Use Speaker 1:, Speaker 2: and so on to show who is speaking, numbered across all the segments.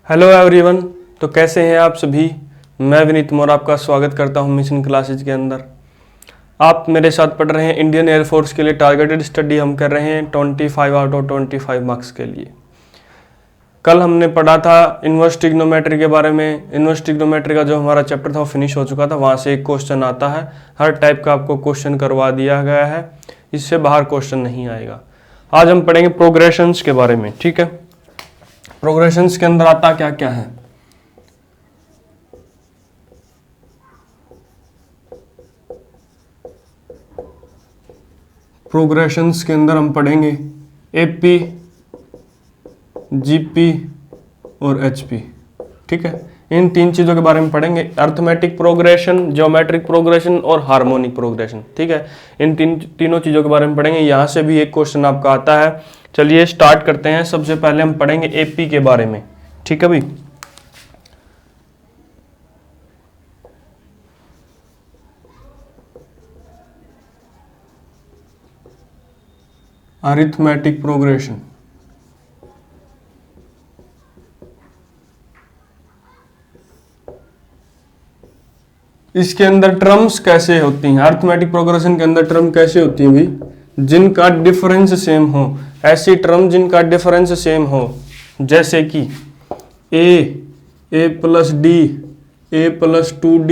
Speaker 1: Hello everyone. तो कैसे हैं आप सभी। मैं विनीत मोर आपका स्वागत करता हूं मिशन क्लासेज के अंदर। आप मेरे साथ पढ़ रहे हैं इंडियन एयरफोर्स के लिए टारगेटेड स्टडी हम कर रहे हैं 25 आउट ऑफ 25 मार्क्स के लिए। कल हमने पढ़ा था इन्वर्स ट्रिग्नोमेट्री के बारे में। इन्वर्स ट्रिग्नोमेट्री का जो हमारा चैप्टर था वो फिनिश हो चुका था। वहाँ से एक क्वेश्चन आता है, हर टाइप का आपको क्वेश्चन करवा दिया गया है, इससे बाहर क्वेश्चन नहीं आएगा। आज हम पढ़ेंगे प्रोग्रेशंस के बारे में। ठीक है, प्रोग्रेशंस के अंदर आता क्या क्या है। प्रोग्रेशंस के अंदर हम पढ़ेंगे एपी, जीपी और एचपी। ठीक है, इन तीन चीजों के बारे में पढ़ेंगे। अर्थमेटिक प्रोग्रेशन, ज्योमेट्रिक प्रोग्रेशन और हार्मोनिक प्रोग्रेशन। ठीक है, इन तीनों चीजों के बारे में पढ़ेंगे। यहां से भी एक क्वेश्चन आपका आता है। चलिए स्टार्ट करते हैं। सबसे पहले हम पढ़ेंगे एपी के बारे में। ठीक है भाई, अरिथमेटिक प्रोग्रेशन। इसके अंदर टर्म्स कैसे होती हैं, अरिथमेटिक प्रोग्रेशन के अंदर टर्म कैसे होती हैं भाई, जिनका डिफरेंस सेम हो। ऐसी टर्म जिनका डिफरेंस सेम हो, जैसे कि ए प्लस डी, ए प्लस 2d,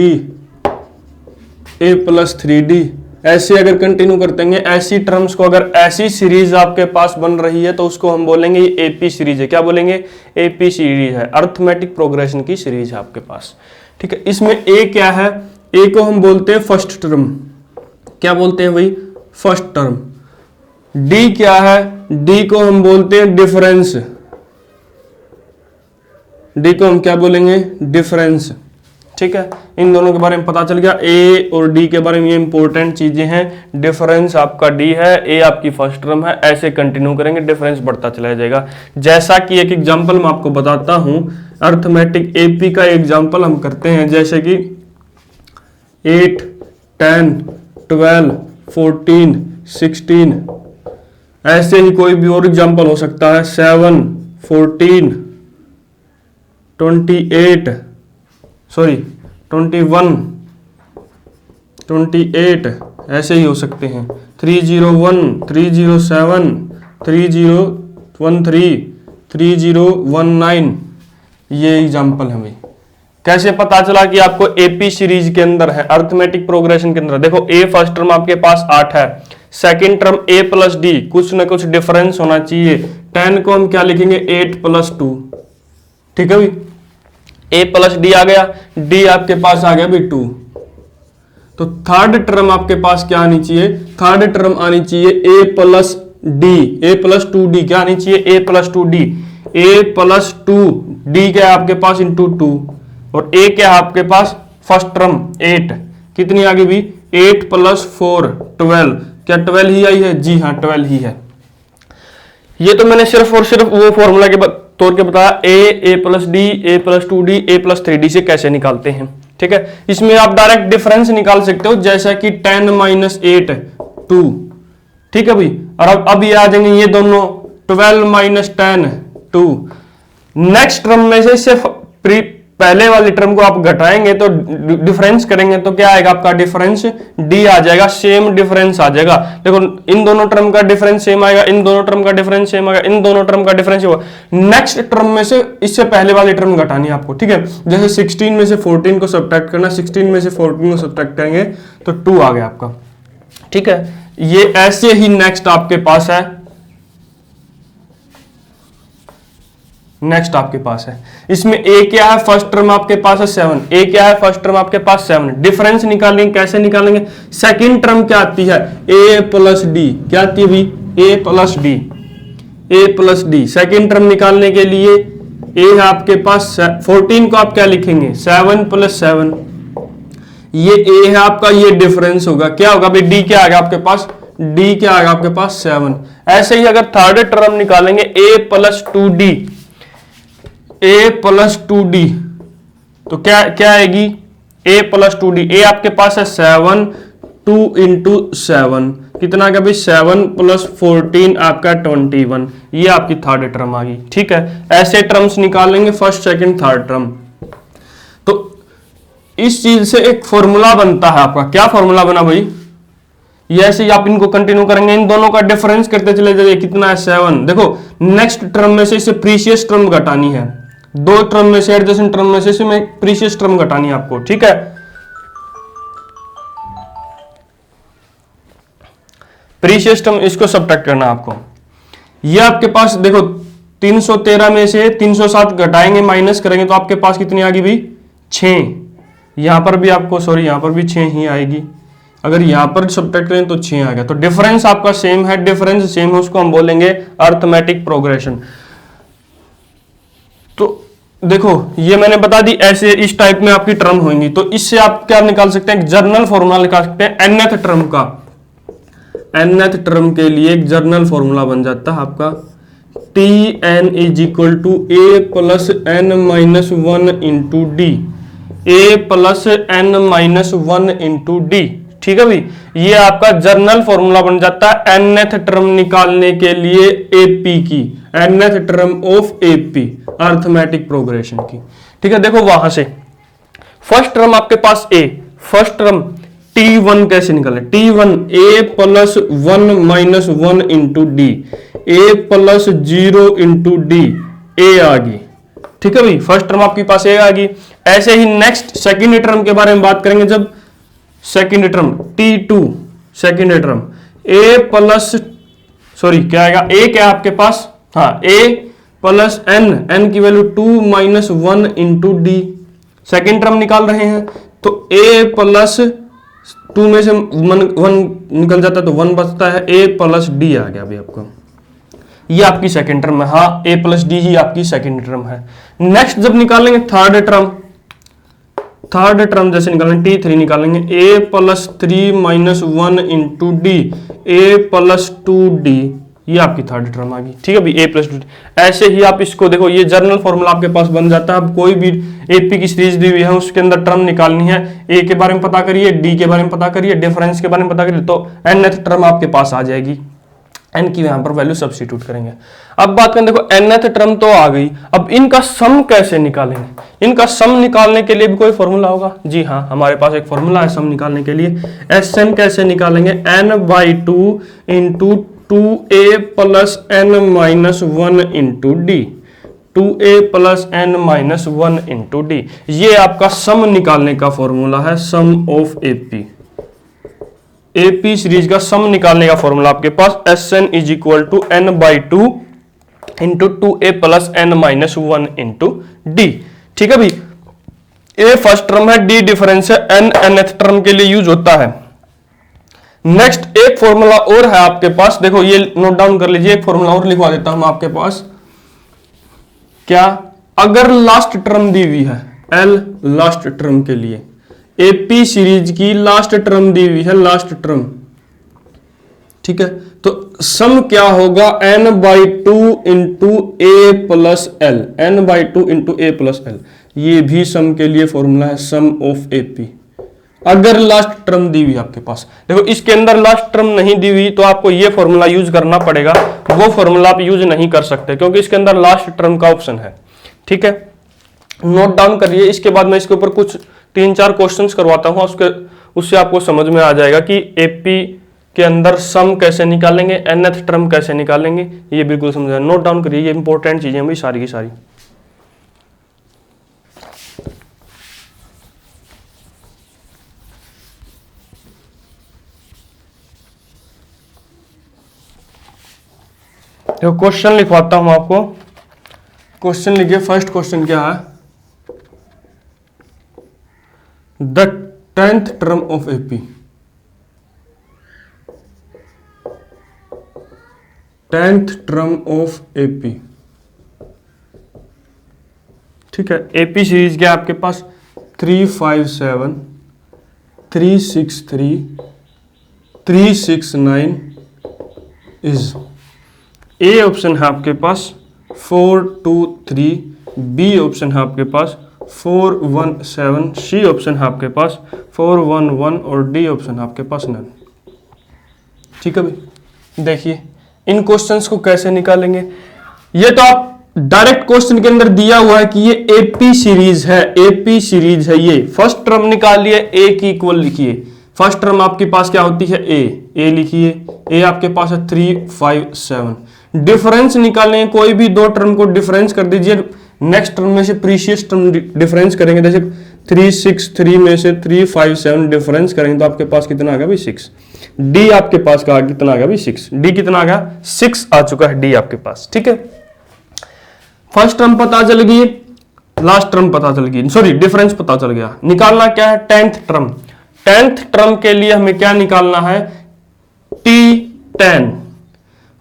Speaker 1: ए प्लस 3d, ऐसे अगर कंटिन्यू करते हैं ऐसी टर्म्स को, अगर ऐसी सीरीज आपके पास बन रही है तो उसको हम बोलेंगे ये एपी सीरीज है। क्या बोलेंगे? एपी सीरीज है, अरिथमेटिक प्रोग्रेशन की सीरीज है आपके पास। ठीक है, इसमें ए क्या है? ए को हम बोलते हैं फर्स्ट टर्म। क्या बोलते हैं भाई? First term. डी क्या है? डी को हम बोलते हैं डिफरेंस। डी को हम क्या बोलेंगे? डिफरेंस। ठीक है, इन दोनों के बारे में पता चल गया। ए और डी के बारे में ये इंपॉर्टेंट चीजें हैं। डिफरेंस आपका डी है, ए आपकी फर्स्ट टर्म है। ऐसे कंटिन्यू करेंगे, डिफरेंस बढ़ता चला जाएगा। जैसा कि एक एग्जांपल मैं आपको बताता हूं, अरिथमेटिक एपी का एग्जांपल हम करते हैं, जैसे कि 8, 10, 12, 14, 16, ऐसे ही कोई भी और एग्जांपल हो सकता है। 7, 14, 28, 21, 28, ऐसे ही हो सकते हैं। 301, 307, 3013, 3019, ये एग्जाम्पल है भाई। कैसे पता चला कि आपको एपी सीरीज के अंदर है, अरिथमेटिक प्रोग्रेशन के अंदर? देखो, ए फर्स्ट टर्म आपके पास 8 है, सेकेंड टर्म ए प्लस डी, कुछ ना कुछ डिफरेंस होना चाहिए। 10 को हम क्या लिखेंगे? 8 प्लस 2। ठीक है भाई, ए प्लस डी आ गया, डी आपके पास आ गया भाई 2। तो थर्ड टर्म आपके पास क्या आनी चाहिए? थर्ड टर्म आनी चाहिए ए प्लस डी, ए प्लस 2d। क्या आनी चाहिए? ए प्लस 2d। ए प्लस 2d क्या है आपके पास? इंटू 2। और ए क्या है आपके पास? First term 8। कितनी आ गई भी? 8 प्लस 4 12। क्या 12 ही आई है? जी हाँ, 12 ही है। ये तो मैंने सिर्फ और सिर्फ वो फॉर्मूला के तौर के बताया, ए प्लस डी, ए प्लस 2d, ए प्लस 3d से कैसे निकालते हैं। ठीक है, इसमें आप डायरेक्ट डिफरेंस निकाल सकते हो, जैसा कि 10 माइनस 8 2। ठीक है भाई, और अब ये आ जाएंगे ये दोनों, 12 माइनस 10 2। नेक्स्ट टर्म में से सिर्फ पहले वाली टर्म को आप घटाएंगे तो डिफरेंस करेंगे तो क्या आएगा आपका? डिफरेंस डी आ जाएगा, सेम डिफरेंस आ जाएगा। देखो, इन दोनों टर्म का डिफरेंस सेम आएगा, इन दोनों टर्म का डिफरेंस सेम आएगा, इन दोनों टर्म का डिफरेंस होगा। नेक्स्ट टर्म में से इससे पहले वाली टर्म घटानी है आपको। ठीक है, जैसे 16 में से 14 को सब्ट्रैक्ट करना, 16 में से 14 को सब्ट्रैक्ट करेंगे तो 2 आ गया आपका। ठीक है, ये ऐसे ही नेक्स्ट आपके पास है, नेक्स्ट आपके पास है। इसमें ए क्या है? फर्स्ट टर्म आपके पास है 7। ए क्या है? फर्स्ट टर्म आपके पास 7। डिफरेंस निकालेंगे, कैसे निकालेंगे? सेकंड टर्म क्या आती है? ए प्लस डी। क्या आती है भी? ए प्लस डी, ए प्लस डी। सेकंड टर्म निकालने के लिए ए है आपके पास 14 को आप क्या लिखेंगे? 7 प्लस 7। ये ए है आपका, ये डिफरेंस होगा। क्या होगा भाई? डी क्या आ गया आपके पास? डी क्या आ गया आपके पास? 7। ऐसे ही अगर थर्ड टर्म निकालेंगे, ए प्लस 2d, ए प्लस 2d, तो क्या आएगी? ए प्लस 2d। ए आपके पास है 7, 2 इंटू 7 कितना क्या भाई 7 प्लस 14 आपका 21, ये आपकी थर्ड टर्म आ गई। ठीक है, ऐसे टर्म्स निकालेंगे फर्स्ट सेकंड थर्ड टर्म। तो इस चीज से एक फॉर्मूला बनता है आपका, क्या फॉर्मूला बना भाई, ये ऐसे ही आप इनको कंटिन्यू करेंगे, इन दोनों का डिफरेंस करते चले जाइए, कितना है 7। देखो नेक्स्ट टर्म में से इसे प्रीशियस टर्म घटानी है, दो टर्म में से एडजेसेंट टर्म में से इसमें प्रीशियस टर्म घटानी है आपको। ठीक है, प्रीशियस टर्म इसको सब्ट्रैक्ट करना आपको। ये आपके पास देखो 313 में से 307 घटाएंगे माइनस करेंगे तो आपके पास कितनी आ गई भाई 6। यहां पर भी आपको सॉरी यहां पर भी 6 ही आएगी, अगर यहां पर सब्ट्रैक्ट करें तो 6 आ गया। तो डिफरेंस आपका सेम है, डिफरेंस सेम है उसको हम बोलेंगे अर्थमेटिक प्रोग्रेशन। तो देखो ये मैंने बता दी, ऐसे इस टाइप में आपकी टर्म होंगी। तो इससे आप क्या निकाल सकते हैं, जर्नल फॉर्मूला निकाल सकते हैं nth टर्म का। nth टर्म के लिए एक जर्नल फॉर्मूला बन जाता है आपका Tn is equal to a plus n minus 1 into d, a plus n minus 1 into d. ठीक है भाई, ये आपका जर्नल फॉर्मूला बन जाता है nth टर्म निकालने के लिए एपी की, nth term of AP arithmetic progression की। ठीक है, देखो वहां से फर्स्ट टर्म आपके पास a, फर्स्ट टर्म T1 कैसे निकाले, T1 a plus 1 minus 1 into d, a plus 0 into d, a आ गई। ठीक है भाई, फर्स्ट टर्म आपके पास a आ गई। ऐसे ही नेक्स्ट सेकेंड टर्म के बारे में बात करेंगे, जब second term T2 second term a plus sorry क्या आएगा, a क्या आपके पास, हाँ a प्लस n की value 2 minus 1 into D, second term निकाल रहे हैं। तो a प्लस 2 में से 1 निकल जाता है तो 1 बचता है, a प्लस डी आ गया अभी आपको, ये आपकी सेकेंड टर्म है। हाँ a प्लस डी ही आपकी सेकेंड टर्म है। नेक्स्ट जब निकालेंगे थर्ड टर्म जैसे निकालेंगे T3 निकालेंगे a plus 3 minus 1 into d, a plus 2d, ये आपकी थर्ड टर्म आ गई। ठीक है भाई, a प्लस 2d। ऐसे ही आप इसको देखो, ये जर्नल फॉर्मूला आपके पास बन जाता है। अब कोई भी एपी की सीरीज दी हुई है उसके अंदर टर्म निकालनी है, a के बारे में पता करिए, d के बारे में पता करिए, डिफरेंस के बारे में पता करिए, तो nth टर्म आपके पास आ जाएगी, n की यहां पर वैल्यू सब्स्टिट्यूट करेंगे। अब बात करें, देखो nth टर्म तो आ गई, अब इनका सम कैसे निकालेंगे, इनका सम निकालने के लिए भी कोई फॉर्मूला होगा। जी हाँ, हमारे पास एक फॉर्मूला है सम निकालने के लिए। Sn कैसे निकालेंगे, n/2 into 2a plus n minus 1 into d, 2a plus n minus 1 into d, ये आपका सम निकालने का फॉर्मूला है, sum of AP. AP series का सम निकालने का फॉर्मूला आपके पास Sn is equal to n/2 into 2a plus n minus 1 into d. ठीक है भाई, a फर्स्ट टर्म है, d डिफरेंस है, n nth टर्म के लिए यूज होता है। नेक्स्ट एक फॉर्मूला और है आपके पास, देखो ये नोट डाउन कर लीजिए, एक फॉर्मूला और लिखवा देता हूं आपके पास। क्या, अगर लास्ट टर्म दी हुई है L लास्ट टर्म के लिए, एपी सीरीज की लास्ट टर्म दी हुई है, लास्ट टर्म, ठीक है, तो सम क्या होगा, n/2 into a plus L, n/2 into a plus l, ये भी सम के लिए फॉर्मूला है, सम ऑफ एपी। अगर लास्ट टर्म दी हुई आपके पास, देखो इसके अंदर लास्ट टर्म नहीं दी हुई तो आपको ये फॉर्मूला यूज करना पड़ेगा, वो फॉर्मूला आप यूज नहीं कर सकते क्योंकि इसके अंदर लास्ट टर्म का ऑप्शन है। ठीक है, नोट डाउन करिए, इसके बाद मैं इसके ऊपर कुछ 3-4 क्वेश्चंस करवाता हूं, उससे आपको समझ में आ जाएगा कि एपी के अंदर सम कैसे निकालेंगे, nth टर्म कैसे निकालेंगे, ये बिल्कुल समझ। नोट डाउन करिए, ये इंपॉर्टेंट चीजें भाई सारी की सारी। देखो क्वेश्चन लिखवाता हूं आपको, क्वेश्चन लिखिए। फर्स्ट क्वेश्चन क्या है, the 10th term of AP, 10th term of AP. ठीक है, एपी सीरीज क्या आपके पास 357, 363, 369 इज, ए ऑप्शन है आपके पास 423, बी ऑप्शन है आपके पास 417, सी ऑप्शन है आपके पास 411 और डी ऑप्शन है आपके पास नन। ठीक है भाई, देखिए इन क्वेश्चंस को कैसे निकालेंगे। ये तो आप डायरेक्ट क्वेश्चन के अंदर दिया हुआ है कि ये एपी सीरीज है, एपी सीरीज है। ये फर्स्ट टर्म निकालिए, ए की इक्वल लिखिए। फर्स्ट टर्म आपके पास क्या होती है, ए लिखिए। ए आपके पास है 357। डिफरेंस निकालें, कोई भी दो टर्म को डिफरेंस कर दीजिए। नेक्स्ट टर्म में से प्रीशियस टर्म डिफरेंस करेंगे, जैसे 363 में से 357 डिफरेंस करेंगे तो आपके पास कितना आ गया भाई 6। डी आपके पास का कितना आ गया भाई 6। डी कितना आ गया 6 आ चुका है डी आपके पास। ठीक है, फर्स्ट टर्म पता चल गई, लास्ट टर्म पता चल गई, सॉरी डिफरेंस पता चल गया। निकालना क्या है, टेंथ टर्म। टेंथ टर्म के लिए हमें क्या निकालना है, T10।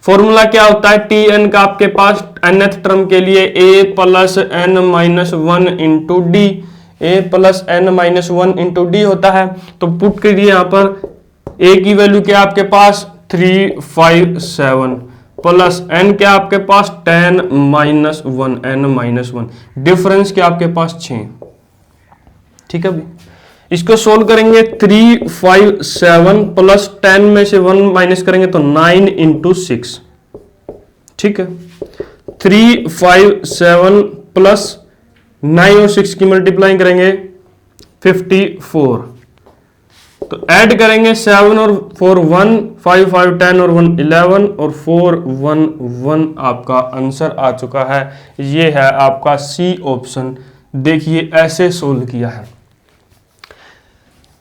Speaker 1: फॉर्मूला क्या होता है Tn का आपके पास nth टर्म के लिए a plus n minus 1 into d, A plus n minus 1 into d होता है। तो पुट करिए यहां पर a की वैल्यू क्या आपके पास 357 प्लस n क्या आपके पास 10 माइनस 1, n माइनस 1, डिफरेंस क्या आपके पास 6। ठीक है भाई, इसको सोल्व करेंगे 357 प्लस 10 में से 1 माइनस करेंगे तो 9 इंटू 6। ठीक है, 357 प्लस 9 और 6 की मल्टीप्लाई करेंगे 54। तो ऐड करेंगे 7 और 4 1, 5 5 10 और 1 11 और 4 1 1 आपका आंसर आ चुका है। ये है आपका सी ऑप्शन। देखिए ऐसे सोल्व किया है।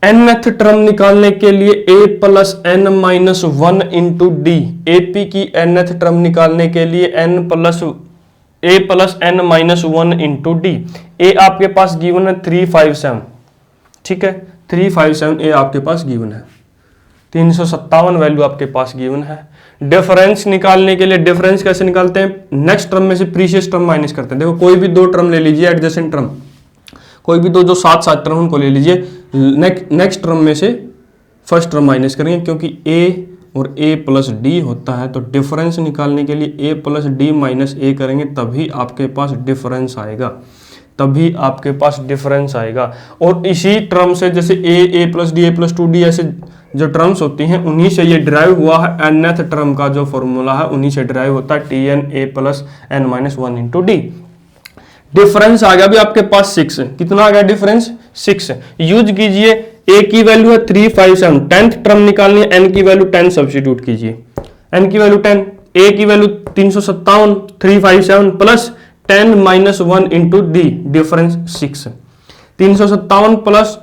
Speaker 1: nth टर्म निकालने के लिए a plus n minus 1 into d, AP की nth टर्म निकालने के लिए a plus n minus 1 into d. A आपके पास गिवन है 357। ठीक है, 357 ए आपके पास गिवन है, 357 वैल्यू आपके पास गिवन है। डिफरेंस निकालने के लिए डिफरेंस कैसे निकालते हैं, नेक्स्ट टर्म में से प्रीशियस टर्म माइनस करते हैं। देखो कोई भी दो टर्म ले लीजिए, एडजेसेंट टर्म, कोई भी दो जो साथ साथ टर्म उनको ले लीजिए। नेक्स्ट टर्म में से फर्स्ट टर्म माइनस करेंगे, क्योंकि a और a प्लस डी होता है। तो डिफरेंस निकालने के लिए a प्लस डी माइनस ए करेंगे, तभी आपके पास डिफरेंस आएगा, तभी आपके पास डिफरेंस आएगा। और इसी टर्म से जैसे a plus D, a plus 2d ऐसे जो टर्म्स होती हैं उन्हीं से ये डिराइव हुआ है। nth टर्म का जो फॉर्मूला है उन्हीं से डिराइव होता है Tn a plus n minus 1 into d. Difference आ गया भी आपके पास 6। कितना आ गया डिफरेंस 6। यूज कीजिए, a की वैल्यू है 357, 10th टर्म निकालनी है, n की वैल्यू 10 सब्स्टिट्यूट कीजिए। n की वैल्यू 10, a की value 357, 357 plus 10 minus 1 into d, difference 6। 357 plus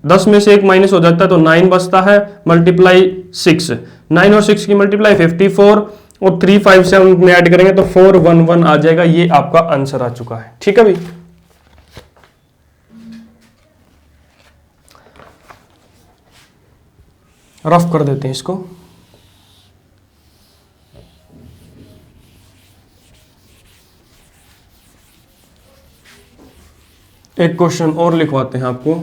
Speaker 1: 10 में से 1 माइनस हो जाता है तो 9 बचता है, मल्टीप्लाई 6, 9 और 6 की मल्टीप्लाई 54 और 357 में ऐड करेंगे तो 411 आ जाएगा। ये आपका आंसर आ चुका है। ठीक है भाई, रफ कर देते हैं इसको। एक क्वेश्चन और लिखवाते हैं आपको।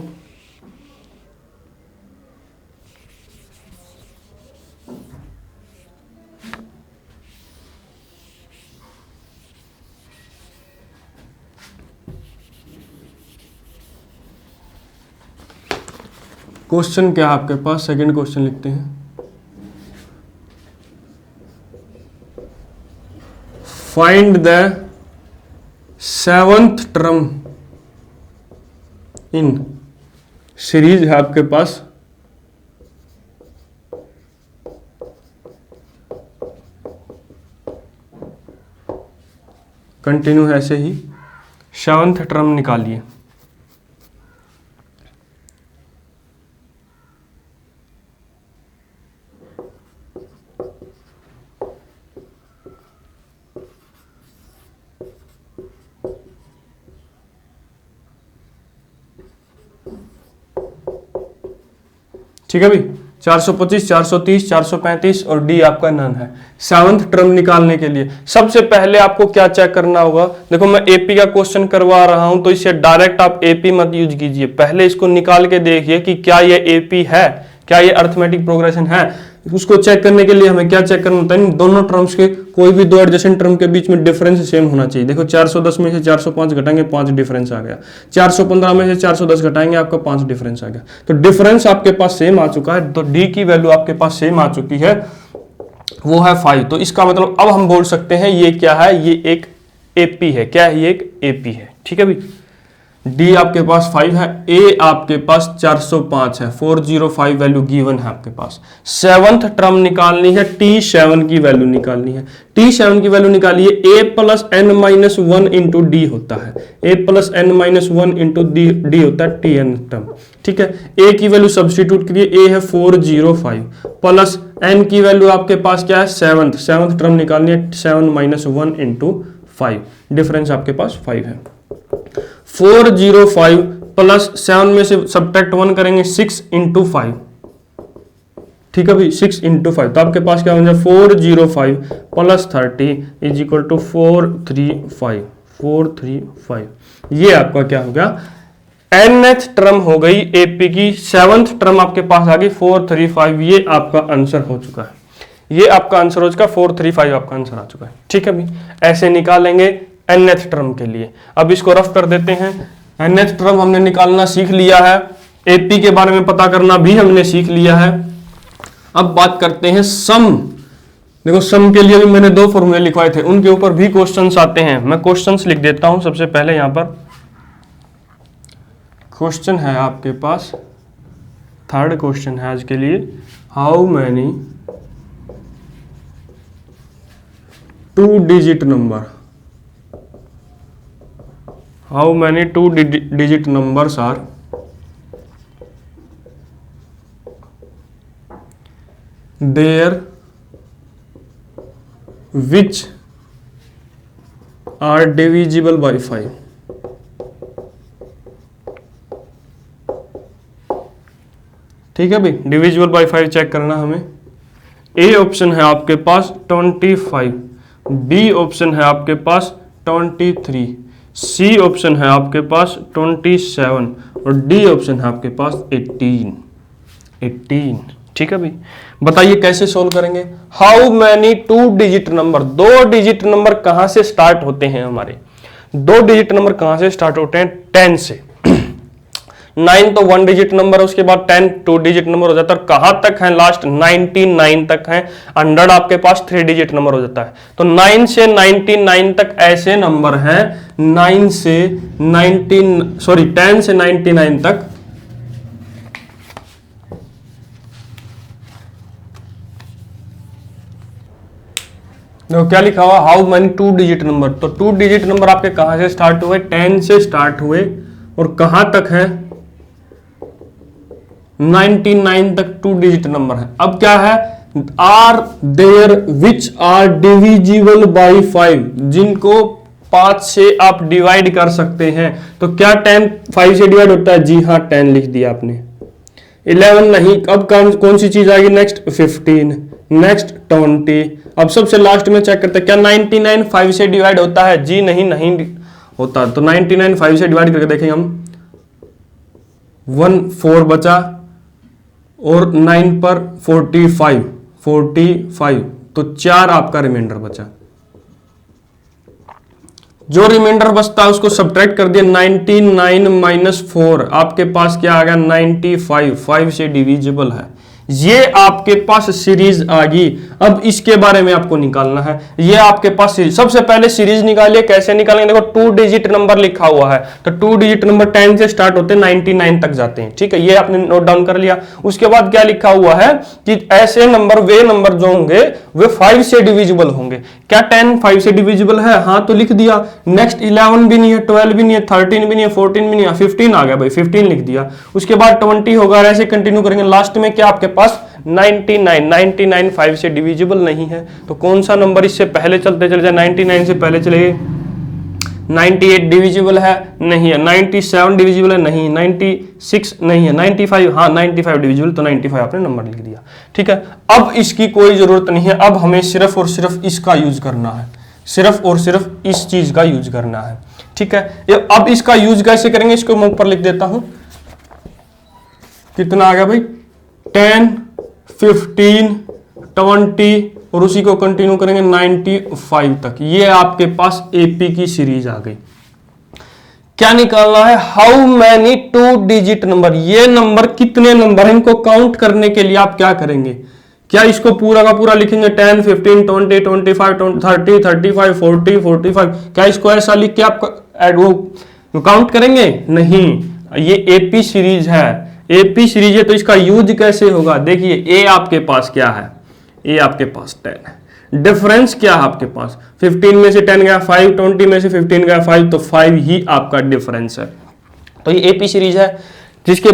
Speaker 1: क्वेश्चन क्या है आपके पास, सेकंड क्वेश्चन लिखते हैं। Find the 7th term in series है आपके पास कंटिन्यू है, ऐसे ही 7th टर्म निकालिए। ठीक है भाई, 425, 430, 435 और डी आपका नन है। 7th टर्म निकालने के लिए सबसे पहले आपको क्या चेक करना होगा, देखो मैं एपी का क्वेश्चन करवा रहा हूं तो इसे डायरेक्ट आप एपी मत यूज कीजिए, पहले इसको निकाल के देखिए कि क्या ये एपी है, क्या ये अर्थमेटिक प्रोग्रेशन है। उसको चेक करने के लिए हमें क्या चेक करना होता है, दोनों टर्म्स के कोई भी दो एडजेसेंट टर्म के बीच में डिफरेंस सेम होना चाहिए। देखो 410 में से 405 घटाएंगे 5 डिफरेंस आ गया, 415 में से 410 घटाएंगे आपका 5 डिफरेंस आ गया। तो डिफरेंस आपके पास सेम आ चुका है, तो डी की वैल्यू आपके पास सेम आ चुकी है, वो है 5। तो इसका मतलब अब हम बोल सकते हैं ये क्या है, ये एक एपी है। क्या है, ये एक एपी है। ठीक है भाई, डी आपके पास 5 है, ए आपके पास 405 है, 405 वैल्यू गिवन है आपके पास। सेवंथ टर्म निकालनी है, T7 की वैल्यू निकालनी है। T7 की वैल्यू निकालिए, a plus n minus 1 into d होता है, a plus n minus 1 into d होता है Tn टर्म। ठीक है, a की वैल्यू सब्सटीट्यूट करिए, a है 405 प्लस n की वैल्यू आपके पास क्या है, सेवंथ टर्म निकालनी है, 7 माइनस 1 इंटू 5, डिफरेंस आपके पास 5 है। 405 प्लस 7 में से सब्ट्रैक्ट 1 करेंगे, 6 इंटू 5। ठीक है भाई, 6 इंटू 5, तो आपके पास क्या हो जाए 405 प्लस 30 इज इक्वल टू 435। ये आपका क्या हो गया, nth टर्म हो गई एपी की, सेवंथ टर्म आपके पास आ गई 435। ये आपका आंसर हो चुका है, ये आपका आंसर हो चुका, 435 आपका आंसर आ चुका है। ठीक है भाई, ऐसे निकालेंगे nth टर्म के लिए। अब इसको रफ कर देते हैं। nth टर्म हमने निकालना सीख लिया है, एपी के बारे में पता करना भी हमने सीख लिया है। अब बात करते हैं सम। देखो सम के लिए भी मैंने 2 फॉर्मूले लिखवाए थे, उनके ऊपर भी क्वेश्चंस आते हैं। मैं क्वेश्चंस लिख देता हूं सबसे पहले। यहां पर क्वेश्चन है आपके पास, थर्ड क्वेश्चन है आज के लिए, how many 2 digit number, how many 2 digit numbers are there which are divisible by 5। ठीक है भाई, डिविजिबल बाय 5 चेक करना हमें। ए ऑप्शन है आपके पास 25, बी ऑप्शन है आपके पास 23, सी ऑप्शन है आपके पास 27 और डी ऑप्शन है आपके पास 18। ठीक है भाई, बताइए कैसे सोल्व करेंगे। How many 2 digit number, 2 digit number कहां से स्टार्ट होते हैं हमारे, 2 डिजिट नंबर कहां से स्टार्ट होते हैं, 10 से। 9 तो 1 डिजिट नंबर है, उसके बाद 10 2 डिजिट नंबर हो जाता है। कहां तक है, लास्ट 99 तक है। 100 आपके पास 3 डिजिट नंबर हो जाता है। तो 9 से 99 तक ऐसे नंबर हैं, 10 से 99 तक देखो क्या लिखा हुआ, हाउ मैनी 2 डिजिट नंबर। तो 2 डिजिट नंबर आपके कहां से स्टार्ट हुए, 10 से स्टार्ट हुए और कहां तक है, 99 तक 2 डिजिट नंबर है। अब क्या है, are there which are divisible by 5, जिनको 5 से आप डिवाइड कर सकते हैं। तो क्या 10 5 से डिवाइड होता है, जी हाँ 10 लिख दिया आपने। 11 नहीं, अब कौन सी चीज आएगी, नेक्स्ट 15, नेक्स्ट 20। अब सबसे लास्ट में चेक करते हैं क्या 99 5 से डिवाइड होता है, जी नहीं होता। तो 99 5 से डिवाइड करके देखेंगे हम, 1 4 बचा और 9 पर 45, तो 4 आपका रिमाइंडर बचा। जो रिमाइंडर बचता है उसको सब्ट्रैक्ट कर दिया, 99 माइनस 4 आपके पास क्या आ गया, 95, 5 से डिविजिबल है। ये आपके पास सीरीज आ गई। अब इसके बारे में आपको निकालना है, ये आपके पास सीरीज। सबसे पहले सीरीज निकालिए, कैसे निकालेंगे, देखो 2 डिजिट नंबर लिखा हुआ है, तो 2 डिजिट नंबर 10 से स्टार्ट होते हैं 99 तक जाते हैं। ठीक है, ये आपने नोट डाउन कर लिया। उसके बाद क्या लिखा हुआ है कि ऐसे नंबर, वे नंबर जो होंगे वे 5 से डिविजिबल होंगे। क्या 10 5 से डिविजिबल है, हाँ तो लिख दिया। नेक्स्ट 11 भी नहीं है, 12 भी नहीं है, 13 भी नहीं है, 14 भी नहीं है, 15 आ गया भाई, 15 लिख दिया। उसके बाद 20 होगा, ऐसे कंटिन्यू करेंगे। लास्ट में क्या आपके पास 99 5 से डिविजिबल नहीं है, तो कौन सा नंबर इससे पहले चलते चले जाए, 99 से पहले चले गए। 98 डिविजिबल है, नहीं है। 97 डिविजिबल है, नहीं। 96 नहीं है। 95, हाँ 95 डिविजिबल, तो 95 आपने नंबर लिख दिया। ठीक है, अब इसकी कोई जरूरत नहीं है, अब हमें सिर्फ और सिर्फ इसका यूज करना है, सिर्फ और सिर्फ इस चीज का यूज करना है। ठीक है, अब इसका यूज कैसे करेंगे, इसको मैं ऊपर लिख देता हूं। कितना आ गया भाई, 10 15 20 और उसी को कंटिन्यू करेंगे 95 तक। ये आपके पास एपी की सीरीज आ गई। क्या निकालना है, हाउ मैनी 2 डिजिट नंबर, ये नंबर कितने नंबर है, इनको काउंट करने के लिए आप क्या करेंगे, क्या इसको पूरा का पूरा लिखेंगे 10, 15, 20, 25, 30, 35, 40, 45, क्या इसको ऐसा लिख के आप वो काउंट करेंगे? नहीं, ये एपी सीरीज है, एपी सीरीज है तो इसका यूज कैसे होगा? देखिए ए आपके पास क्या है, ए आपके पास 10 है, डिफरेंस क्या है आपके पास, 15 में से 10 गया 5, 20 में से 15 गया 5, तो 5 ही आपका डिफरेंस है। तो ये एपी सीरीज है जिसके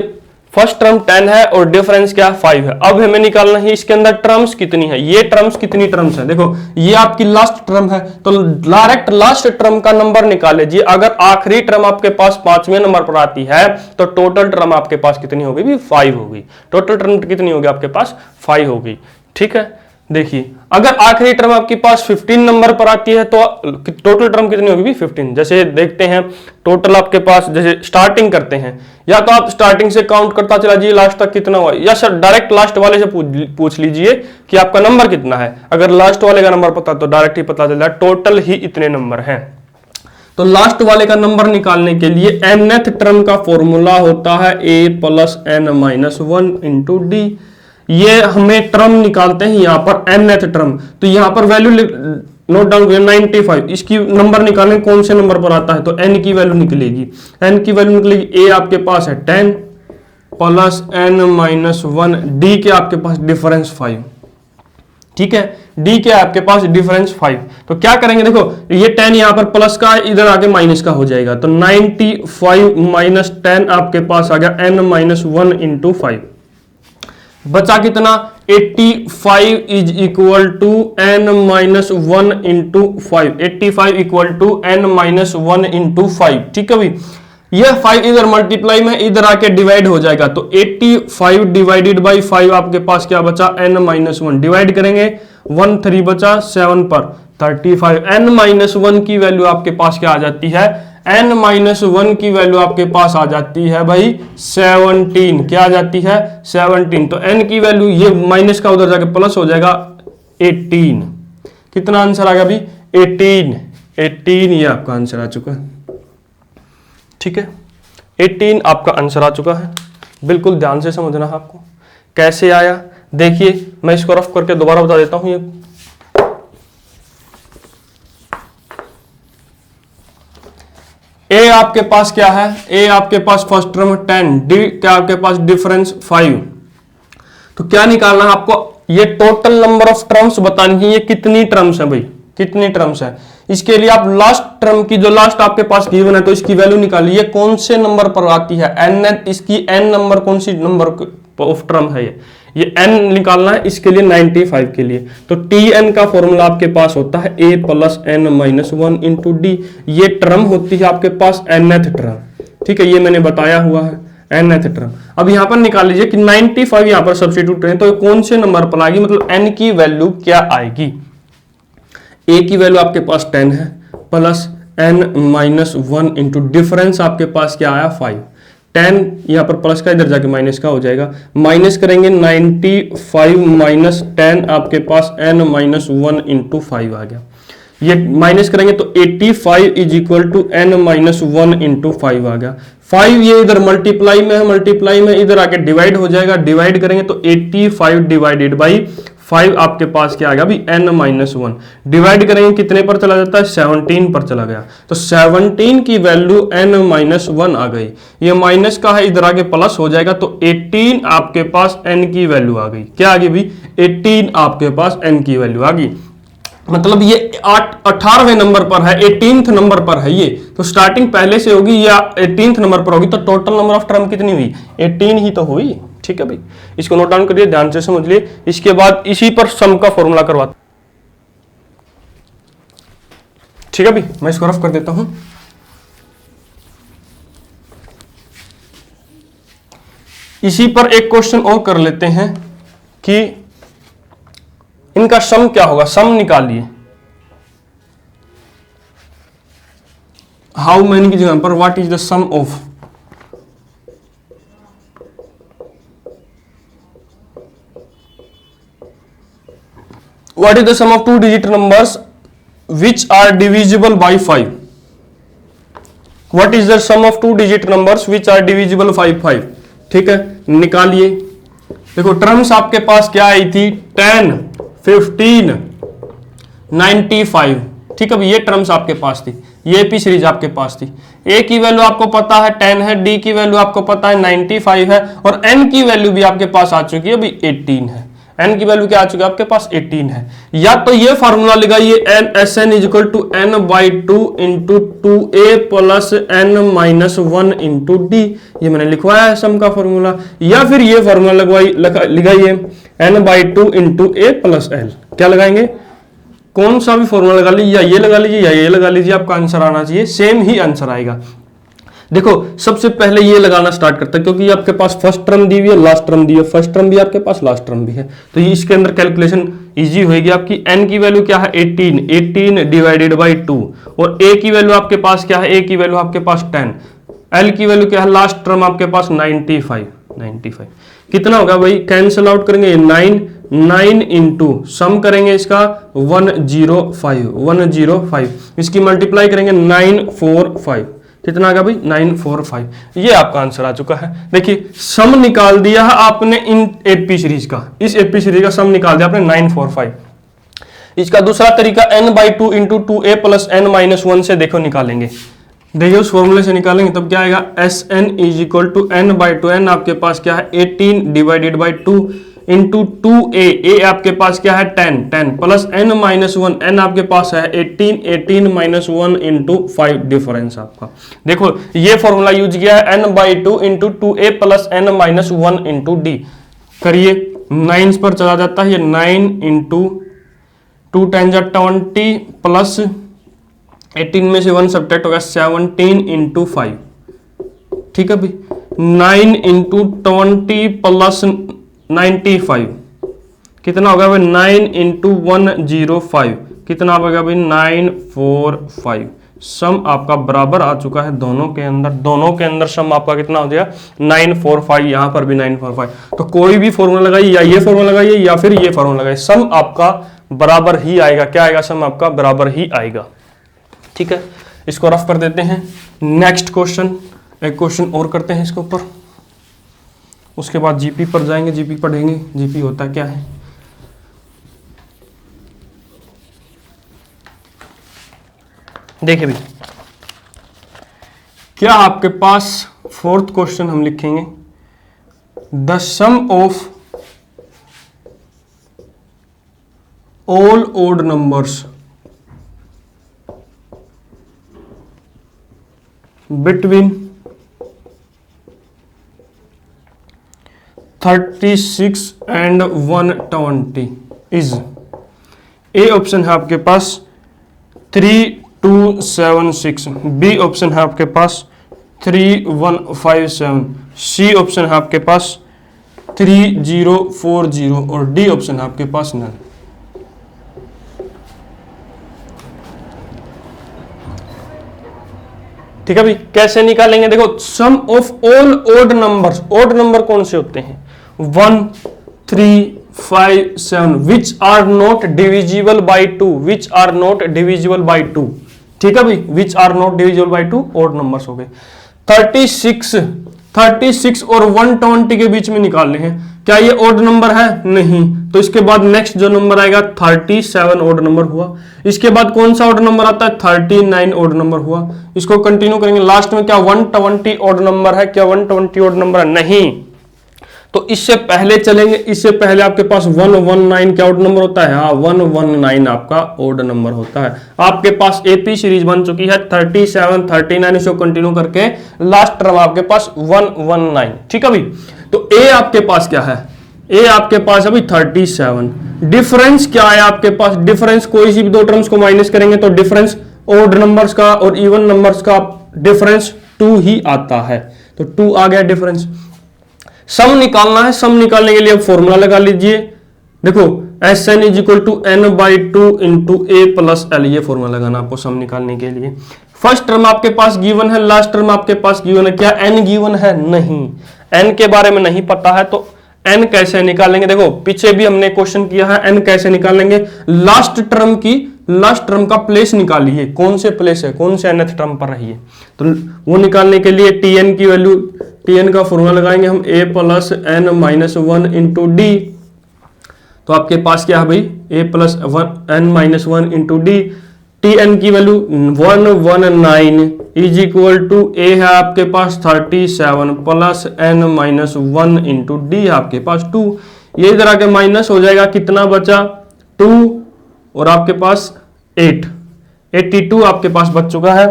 Speaker 1: फर्स्ट टर्म 10 है और डिफरेंस क्या 5 है। अब हमें निकालना है इसके अंदर टर्म्स कितनी है, ये टर्म्स कितनी टर्म्स है, देखो ये आपकी लास्ट टर्म है तो डायरेक्ट लास्ट टर्म का नंबर निकाल लीजिए। अगर आखिरी टर्म आपके पास 5वें नंबर पर आती है तो टोटल टर्म आपके पास कितनी होगी भी 5 होगी, टोटल टर्म कितनी होगी आपके पास 5 होगी। ठीक है, देखिए अगर आखिरी टर्म आपके पास 15 नंबर पर आती है तो टोटल टर्म कितनी होगी भी 15। जैसे देखते हैं टोटल आपके पास, जैसे स्टार्टिंग करते हैं, या तो आप स्टार्टिंग से काउंट करता चला जाइए लास्ट तक कितना हुआ, या सर डायरेक्ट लास्ट वाले से पूछ लीजिए कि आपका नंबर कितना है। अगर लास्ट वाले का नंबर पता तो डायरेक्ट ही पता चल जाए टोटल ही इतने नंबर हैं। तो लास्ट वाले का नंबर निकालने के लिए nth टर्म का फॉर्मूला होता है a plus n minus 1 into d. ये हमें टर्म निकालते हैं यहाँ पर nth टर्म, तो यहाँ पर वैल्यू नोट डाउन करिए 95, इसकी नंबर निकालने कौन से नंबर पर आता है तो n की वैल्यू निकलेगी, n की वैल्यू निकलेगी, a आपके पास है 10 प्लस n माइनस 1, d के आपके पास डिफरेंस 5। ठीक है, d के आपके पास डिफरेंस 5, तो क्या करेंगे देखो ये 10 यहाँ पर प्लस का है, इधर आके माइनस का हो जाएगा, तो 95 माइनस 10 आपके पास आ गया n माइनस 1 इंटू 5, बचा कितना 85 is equal to n minus 1 into 5, 85 equal to n minus 1 into 5। ठीक है भाई, ये 5 इधर मल्टीप्लाई में इधर आके डिवाइड हो जाएगा, तो 85 डिवाइडेड बाई 5 आपके पास क्या बचा n माइनस 1, डिवाइड करेंगे 1 3 बचा 7 पर 35, n माइनस 1 की वैल्यू आपके पास क्या आ जाती है, n माइनस 1 की वैल्यू आपके पास आ जाती है भाई 17, क्या आ जाती है 17, तो n की वैल्यू ये माइनस का उधर जाके प्लस हो जाएगा 18, कितना आंसर आ गया भाई 18, ये आपका आंसर आ चुका है। ठीक है, 18 आपका आंसर आ चुका है, बिल्कुल ध्यान से समझना है आपको कैसे आया। देखिए मैं इसको रफ करके दोबारा बता देता हूं, ये ए आपके पास क्या है, ए आपके पास फर्स्ट टर्म 10, डी क्या आपके पास डिफरेंस 5, तो क्या निकालना है आपको, ये टोटल नंबर ऑफ टर्म्स बतानी है, ये कितनी टर्म्स है भाई, कितनी टर्म्स है। इसके लिए आप लास्ट टर्म की जो लास्ट आपके पास गिवन है तो इसकी वैल्यू निकालिए, ये कौन से नंबर पर आती है n, इसकी n नंबर कौन सी नंबर ऑफ टर्म है, ये n निकालना है इसके लिए 95 के लिए, तो tn का फॉर्मूला आपके पास होता है a plus n minus 1 into d, ये टर्म होती है आपके पास nth टर्म। ठीक है, ये मैंने बताया हुआ है nth टर्म। अब यहाँ पर निकाल लीजिए कि 95 यहाँ पर सब्स्टिट्यूट करें तो कौन से नंबर पर आएगी, मतलब n की वैल्यू क्या आएगी, a की वैल्यू आपके पास 10 है plus n minus 1 into difference आपके पास क्या आया 5, 10 यहाँ पर प्लस का इधर जाके माइनस का हो जाएगा, माइनस करेंगे 95 माइनस 10 आपके पास n माइनस 1 इंटू 5 आ गया, ये माइनस करेंगे तो 85 is equal to n minus 1 into 5 आ गया। 5 ये इधर मल्टीप्लाई में है, मल्टीप्लाई में इधर आके डिवाइड हो जाएगा, डिवाइड करेंगे तो 85 डिवाइडेड बाई 5 आपके पास क्या आ गया अभी n माइनस 1, डिवाइड करेंगे कितने पर चला जाता है 17 पर चला गया, तो 17 की वैल्यू n माइनस 1 आ गई, ये माइनस का है इधर आगे प्लस हो जाएगा, तो 18 आपके पास n की वैल्यू आ गई, क्या आ गई भी 18 आपके पास n की वैल्यू आ गई, मतलब ये 18वें नंबर पर है, 18th नंबर पर है ये, तो स्टार्टिंग पहले से होगी या 18th नंबर पर होगी, तो टोटल नंबर ऑफ टर्म कितनी हुई 18 ही तो हुई। ठीक है भाई, इसको नोट डाउन करिए, ध्यान से समझ लिए, इसके बाद इसी पर सम का फॉर्मूला करवाता। ठीक है भाई, मैं इसको रफ कर देता हूं, इसी पर एक क्वेश्चन और कर लेते हैं कि इनका सम क्या होगा, सम निकालिए, हाउ मैनी की जगह पर what is the sum of, what is the sum of two digit numbers which are divisible by 5? What is the sum of two digit numbers which are divisible by 5? ठीक है, निकालिए। देखो terms आपके पास क्या आई थी, 10, 15, 95। ठीक है, ये टर्म्स आपके पास थी, ये पी सीरीज आपके पास थी। ए की वैल्यू आपको पता है 10 है, डी की वैल्यू आपको पता है 95 है, और एन की वैल्यू भी आपके पास आ चुकी है अभी 18 है। एन की वैल्यू क्या आ चुकी है आपके पास, 18 है। या तो ये फॉर्मूला लगाइए, n S n is equal to n by 2 into 2a plus n minus 1 into d, ये मैंने लिखवाया है सम का फॉर्मूला। या फिर ये फॉर्मूला लगाइए n by 2 into a plus l. क्या लगाएंगे, कौन सा भी फॉर्मूला लगा लीजिए, या ये लगा लीजिए या ये लगा लीजिए, आपका आंसर आना चाहिए, सेम ही आंसर आएगा। देखो सबसे पहले ये लगाना स्टार्ट करता है, क्योंकि आपके पास फर्स्ट टर्म दी हुई है, लास्ट टर्म दी है, फर्स्ट टर्म भी आपके पास, लास्ट टर्म भी है, तो ये इसके अंदर कैलकुलेशन इजी होगी आपकी। n की वैल्यू क्या है 18, 18 डिवाइडेड बाई 2, और a की वैल्यू आपके पास क्या है, a की वैल्यू आपके पास 10, l की वैल्यू क्या है, लास्ट टर्म आपके पास 95। कितना होगा भाई, कैंसिल आउट करेंगे 9 इंटू सम करेंगे इसका 105, इसकी मल्टीप्लाई करेंगे 945, कितना आ गया भाई 945। ये आपका आंसर आ चुका है। देखिए सम निकाल दिया है आपने इन एपी सीरीज का, इस एपी सीरीज का सम निकाल दिया आपने 945। इसका दूसरा तरीका n by 2 into 2a plus n minus 1 से देखो निकालेंगे। देखिए उस फॉर्मूले से निकालेंगे तब क्या आएगा, S n is equal to n by 2, n आपके पास क्या है 18 divided by 2 into 2a, a आपके पास क्या है 10 प्लस n माइनस 1, n आपके पास है 18 माइनस 1 इंटू 5 डिफरेंस आपका। देखो ये फॉर्मूला यूज किया है n by 2 into 2a plus n minus 1 into D. करिए 9 पर चला जाता है, ये 9 इंटू 2 10 20 प्लस 18 में से 1 सब्ट्रैक्ट होगा 17 इंटू 5। ठीक है भाई, 9 इंटू 20 प्लस 95 कितना होगा भाई, 9 इंटू 105 कितना होगा भाई 945। सम आपका बराबर आ चुका है दोनों के अंदर सम आपका कितना हो गया 945, यहां पर भी 945। तो कोई भी फॉर्मूला लगाइए, या ये फॉर्मूला लगाइए या फिर ये फॉर्मूला लगाइए, सम आपका बराबर ही आएगा। क्या आएगा, सम आपका बराबर ही आएगा। ठीक है, इसको रफ कर देते हैं। नेक्स्ट क्वेश्चन, एक क्वेश्चन और करते हैं इसके ऊपर, उसके बाद जीपी पर जाएंगे, जीपी पढ़ेंगे, जीपी होता क्या है। देखिए भी क्या आपके पास फोर्थ क्वेश्चन हम लिखेंगे, the sum of all odd numbers between 36 and 120 is, A option है आपके पास 3276, बी ऑप्शन है आपके पास 3157, सी ऑप्शन है आपके पास 3040 और डी ऑप्शन है आपके पास नन। ठीक है भाई, कैसे निकालेंगे, देखो sum of all odd numbers, odd number कौन से होते हैं 1 3 5 7 which are not divisible by 2, which are not divisible by 2। ठीक है भाई, which are not divisible by 2 odd numbers हो गए। 36 और 120 के बीच में निकालने हैं, क्या ये ओड नंबर है, नहीं, तो इसके बाद नेक्स्ट जो नंबर आएगा 37 ओड नंबर हुआ। इसके बाद कौन सा ओड नंबर आता है 39 ओड नंबर हुआ। इसको कंटिन्यू करेंगे, लास्ट में क्या 120 ओड नंबर है, क्या 120 ओड नंबर है, नहीं, तो इससे पहले चलेंगे, इससे पहले आपके पास 119 क्या ओड नंबर होता है, हाँ 119 आपका ओड नंबर होता है। आपके पास एपी सीरीज बन चुकी है 37 39, इसको कंटिन्यू करके लास्ट टर्म आपके पास 119। ठीक है भाई, तो ए आपके पास क्या है, ए आपके पास अभी 37, डिफरेंस क्या है आपके पास, डिफरेंस कोई सी भी दो टर्म्स को माइनस करेंगे तो डिफरेंस ओड नंबर्स का और इवन नंबर्स का डिफरेंस 2 ही आता है, तो 2 आ गया डिफरेंस। सम निकालना है, सम निकालने के लिए अब फॉर्मूला लगा लीजिए। देखो s n is equal to n by 2 into a plus l, ये फॉर्मूला लगाना आपको सम निकालने के लिए। फर्स्ट टर्म आपके पास गिवन है, लास्ट टर्म आपके पास गिवन है, क्या एन गिवन है, नहीं, एन के बारे में नहीं पता है, तो एन कैसे निकालेंगे, देखो पीछे भी हमने क्वेश्चन किया है, एन कैसे निकालेंगे, लास्ट टर्म का प्लेस निकालिए, कौन से प्लेस है, कौन से nth टर्म पर रही है, तो वो निकालने के लिए टीएन की वैल्यू, टीएन का फॉर्मूला लगाएंगे हम a plus n minus 1 into d, तो आपके पास क्या है भाई a plus n minus 1 into d, t n की value 119 is equal to a है आपके पास 37 plus n minus 1 into d है आपके पास 2, ये इधर आके माइनस हो जाएगा, कितना बचा 2 और आपके पास 8, 82 आपके पास बच चुका है,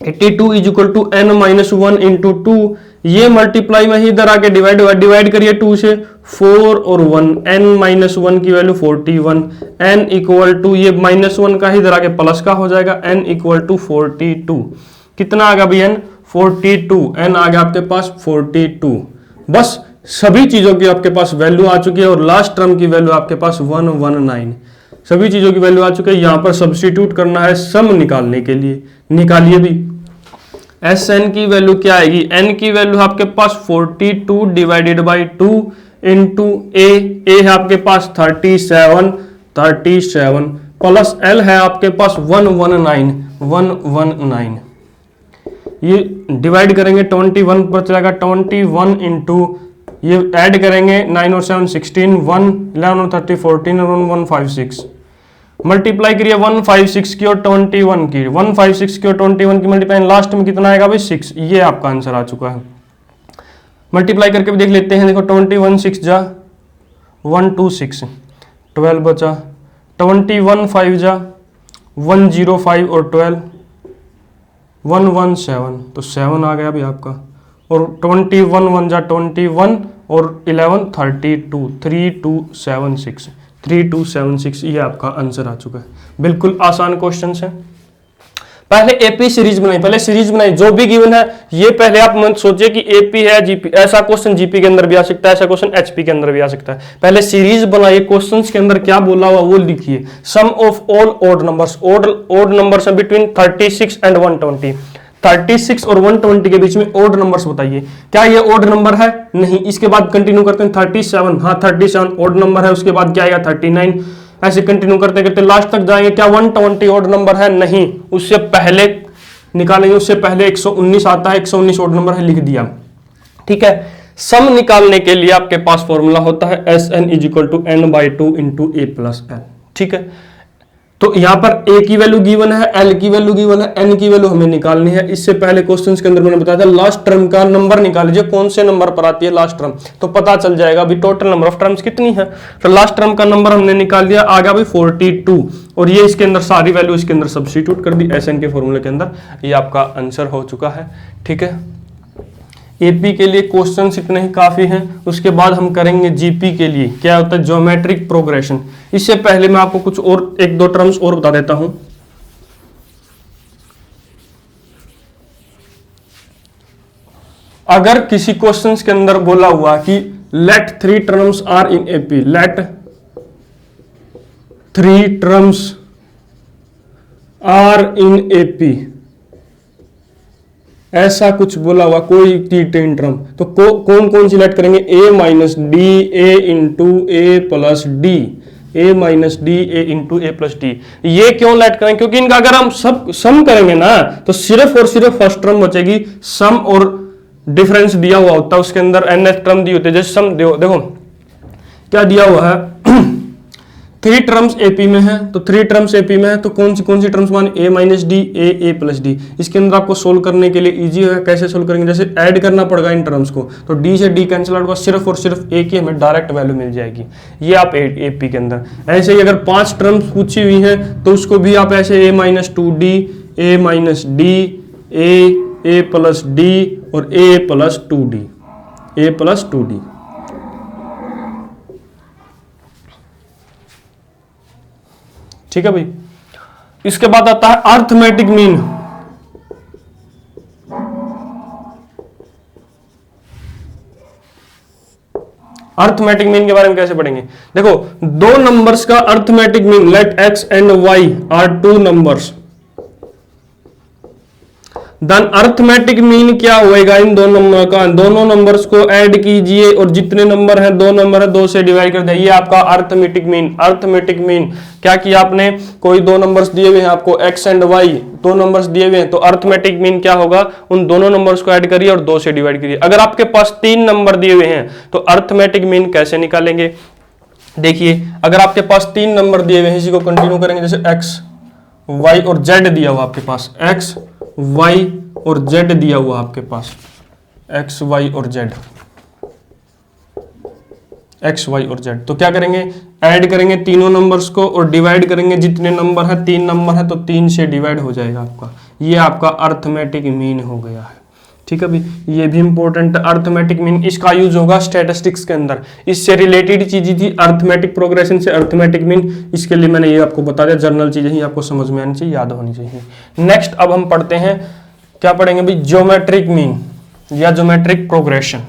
Speaker 1: 82 is equal to n minus 1 into 2, ये मल्टीप्लाई में ही इधर आके डिवाइड करिए 2 से, 4 और 1, n माइनस 1 की वैल्यू 41, n इक्वल टू ये माइनस 1 का ही इधर आके प्लस का हो जाएगा, n इक्वल टू 42, कितना आ गया भाई n 42, n आ गया आपके पास 42, बस सभी चीजों की आपके पास वैल्यू आ चुकी है और लास्ट टर्म की वैल्यू आपके पास 119, सभी चीजों की वैल्यू आ चुकी है, यहां पर सब्स्टिट्यूट करना है सम निकालने के लिए, निकालिए भी, एस एन की वैल्यू क्या आएगी, एन की वैल्यू आपके पास 42 डिवाइडेड बाई 2 इंटू ए है आपके पास 37 प्लस एल है आपके पास 119, ये डिवाइड करेंगे 21 पर चलेगा, 21 इंटू ये ऐड करेंगे 9 और 7 16, 1 11 और 30 14 और 156, मल्टीप्लाई करिए 156 की और 21 की, 156 की और 21 की मल्टीप्लाई, लास्ट में कितना आएगा भाई 6, ये आपका आंसर आ चुका है। मल्टीप्लाई करके भी देख लेते हैं, देखो 21 6 जा 126, 12 बचा, 21 5 जा 105 और 12 117, तो 7 आ गया भी आपका, और 21 1 जा 21 और 11 32 3276, ये आपका आंसर आ चुका है। बिल्कुल आसान क्वेश्चन है। पहले एपी सीरीज बनाई, पहले सीरीज बनाई, जो भी गिवन है ये पहले आप मत सोचिए कि एपी है जीपी, ऐसा क्वेश्चन जीपी के अंदर भी आ सकता है, ऐसा क्वेश्चन एचपी के अंदर भी आ सकता है। पहले सीरीज बनाइए, क्वेश्चंस के अंदर क्या बोला हुआ वो लिखिए, sum of all odd numbers, odd numbers है बिटवीन 36 एंड 120, 36 और 120 के बीच में ऑड नंबर्स बताइए, क्या ये ऑड नंबर है, नहीं, इसके बाद कंटिन्यू करते हैं 37, हाँ 37 ऑड नंबर है, उसके बाद क्या आएगा 39, ऐसे कंटिन्यू करते करते लास्ट तक जाएंगे, क्या 120 ऑड नंबर है, नहीं, उससे पहले निकालेंगे, उससे पहले 119 आता है, 119 ऑड नंबर है, लिख दिया, ठीक है। सम निकालने के लिए आपके पास फॉर्मूला होता है s n is equal to n by 2 into a plus l, ठीक है। तो यहां पर ए की वैल्यू गिवन है, एल की वैल्यू गिवन है, एन की वैल्यू हमें निकालनी है। इससे पहले क्वेश्चंस के अंदर मैंने बताया था लास्ट टर्म का नंबर निकाल लीजिए, कौन से नंबर पर आती है लास्ट टर्म, तो पता चल जाएगा अभी टोटल नंबर ऑफ टर्म्स कितनी है। तो लास्ट टर्म का नंबर हमने निकाल लिया, आ गया भाई 42, और ये इसके अंदर सारी वैल्यू इसके अंदर सब्स्टिट्यूट कर दी एस एन के फॉर्मूले के अंदर, ये आपका आंसर हो चुका है, ठीक है। एपी के लिए क्वेश्चंस इतने ही काफी हैं, उसके बाद हम करेंगे जीपी के लिए, क्या होता है ज्योमेट्रिक प्रोग्रेशन। इससे पहले मैं आपको कुछ और एक दो टर्म्स और बता देता हूं। अगर किसी क्वेश्चंस के अंदर बोला हुआ कि let 3 terms are in AP, let 3 terms are in AP, ऐसा कुछ बोला हुआ कोई 3 टर्म, तो कौन कौन सिलेक्ट करेंगे, ए minus D, A into a plus D, A minus D, A into a plus D. ये क्यों लेट करेंगे, क्योंकि इनका अगर हम सब सम करेंगे ना तो सिर्फ और सिर्फ फर्स्ट टर्म बचेगी, सम और डिफरेंस दिया हुआ होता है उसके अंदर, nth टर्म दी होती है, जैसे सम देखो क्या दिया हुआ है 3 टर्म्स एपी में है, तो 3 टर्म्स एपी में है, तो कौन सी टर्म्स मान, ए माइनस डी, ए प्लस डी। इसके अंदर आपको सोल्व करने के लिए इजी है, कैसे सोल्व करेंगे, जैसे ऐड करना पड़ेगा इन टर्म्स को, तो डी से डी कैंसिल आउट होगा, सिर्फ और सिर्फ ए की हमें डायरेक्ट वैल्यू मिल जाएगी, ये आप एपी के अंदर। ऐसे ही अगर 5 टर्म्स पूछी हुई है तो उसको भी आप ऐसे ए माइनस 2d, ए माइनस डी, ए प्लस डी और ए प्लस 2d, ए प्लस 2d। ठीक है भाई। इसके बाद आता है अर्थमेटिक मीन। अर्थमेटिक मीन के बारे में कैसे पढ़ेंगे, देखो 2 नंबर्स का arithmetic mean, let x and y are 2 numbers, then arithmetic mean क्या होएगा इन दोनों नंबर का, दोनों नंबर्स को ऐड कीजिए और जितने नंबर है, दो नंबर है, 2 से डिवाइड कर दिया, ये आपका अर्थमेटिक मीन। अर्थमेटिक मीन क्या किया आपने, कोई दो नंबर्स दिए हुए हैं आपको x एंड y, दो नंबर्स दिए हुए हैं, तो अर्थमेटिक मीन क्या होगा, उन दोनों नंबर्स को ऐड करिए और 2 से डिवाइड करिए। अगर आपके पास 3 नंबर दिए हुए हैं तो अर्थमेटिक मीन कैसे निकालेंगे, देखिए अगर आपके पास 3 नंबर दिए हुए हैं, इसी को कंटिन्यू करेंगे, जैसे x y और z दिया हुआ आपके पास, x y और z दिया हुआ आपके पास, x y और z, x y और z, तो क्या करेंगे, ऐड करेंगे तीनों नंबर्स को और डिवाइड करेंगे, जितने नंबर है, 3 नंबर है तो 3 से डिवाइड हो जाएगा आपका, ये आपका अर्थमेटिक मीन हो गया है। ठीक है भाई, ये भी इंपॉर्टेंट अर्थमेटिक मीन, इसका यूज होगा स्टैटिस्टिक्स के अंदर, इससे रिलेटेड चीजें थी, अर्थमेटिक प्रोग्रेशन से अर्थमेटिक मीन, इसके लिए मैंने ये आपको बता दिया, जनरल चीजें ही आपको समझ में आनी चाहिए, याद होनी चाहिए। नेक्स्ट अब हम पढ़ते हैं, क्या पढ़ेंगे भाई, ज्योमेट्रिक मीन या ज्योमेट्रिक प्रोग्रेशन।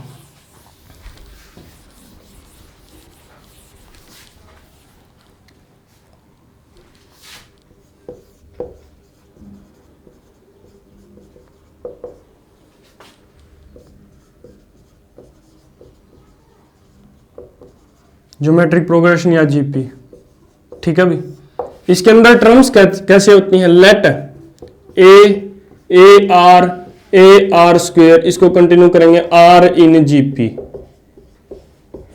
Speaker 1: ज्योमेट्रिक प्रोग्रेशन या जीपी, ठीक है भाई, इसके अंदर टर्म्स कैसे होती हैं, लेट ए आर स्क्वायर, इसको कंटिन्यू करेंगे आर इन जीपी,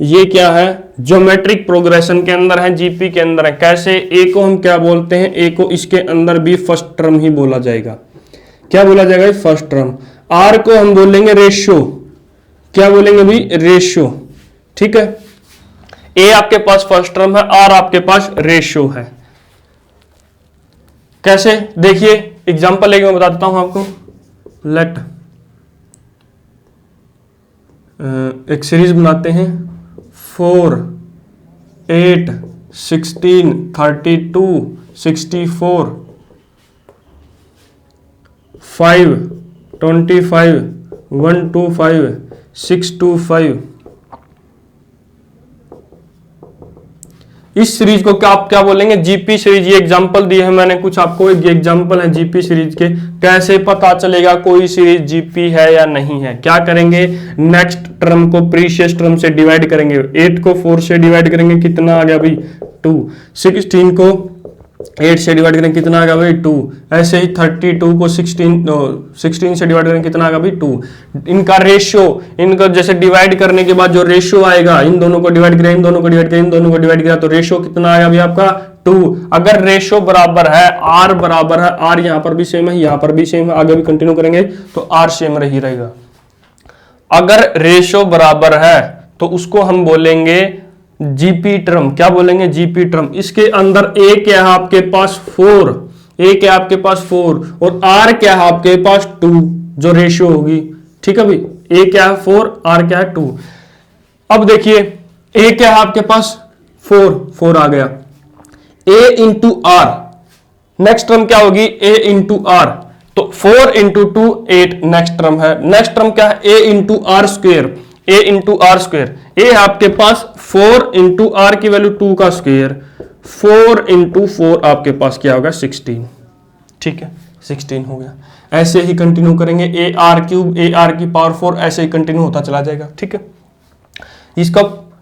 Speaker 1: ये क्या है, ज्योमेट्रिक प्रोग्रेशन के अंदर है, जीपी के अंदर है। कैसे, ए को हम क्या बोलते हैं, ए को इसके अंदर भी फर्स्ट टर्म ही बोला जाएगा, क्या बोला जाएगा, फर्स्ट टर्म। आर को हम बोलेंगे रेशियो, क्या बोलेंगे भाई, रेशियो, ठीक है। ए आपके पास फर्स्ट टर्म है, आर आपके पास रेशियो है। कैसे, देखिए एग्जांपल एक मैं बता देता हूं आपको, लेट एक सीरीज बनाते हैं, 4 8 16 32 64 5 25 125 625, इस सीरीज को क्या आप क्या बोलेंगे, जीपी सीरीज। ये एग्जांपल दिए हैं मैंने कुछ आपको, एग्जांपल है जीपी सीरीज के। कैसे पता चलेगा कोई सीरीज जीपी है या नहीं है, क्या करेंगे, नेक्स्ट टर्म को प्रीशियस टर्म से डिवाइड करेंगे, 8 को 4 से डिवाइड करेंगे, कितना आ गया भाई 2, 16 को 8 से डिवाइड करेंगे, कितना आ गया भाई 2, ऐसे ही 32 को 16 से डिवाइड करेंगे, कितना आ गया भाई 2। इनका रेशियो, इनका जैसे डिवाइड करने के बाद जो रेशियो आएगा, इन दोनों को डिवाइड करें, इन दोनों को डिवाइड करें, इन दोनों को डिवाइड किया तो रेशियो कितना आया भाई आपका 2। अगर रेशियो बराबर है, आर बराबर है, आर यहां पर भी सेम है, यहां पर भी सेम है, आगे भी कंटिन्यू करेंगे तो आर सेम रही रहेगा। अगर रेशियो बराबर है तो उसको हम बोलेंगे जीपी टर्म, क्या बोलेंगे, जीपी टर्म। इसके अंदर ए क्या है आपके पास 4, ए क्या है आपके पास 4 और आर क्या है आपके पास 2, जो रेशियो होगी, ठीक है भाई, ए क्या है 4, आर क्या है 2। अब देखिए ए क्या है आपके पास 4 आ गया, a into r, next term क्या होगी, ए इंटू आर, तो 4 इंटू 2 8 नेक्स्ट टर्म है। नेक्स्ट टर्म क्या है, a into r square, a into r square, a है आपके पास 4 इंटू आर की वैल्यू 2 का स्क्वेयर, 4 इंटू 4 आपके पास क्या होगा 16, ठीक है 16 हो गया। ऐसे ही कंटिन्यू करेंगे, A R cube, A r की पावर 4, ऐसे ही कंटिन्यू होता चला जाएगा, ठीक है। इसका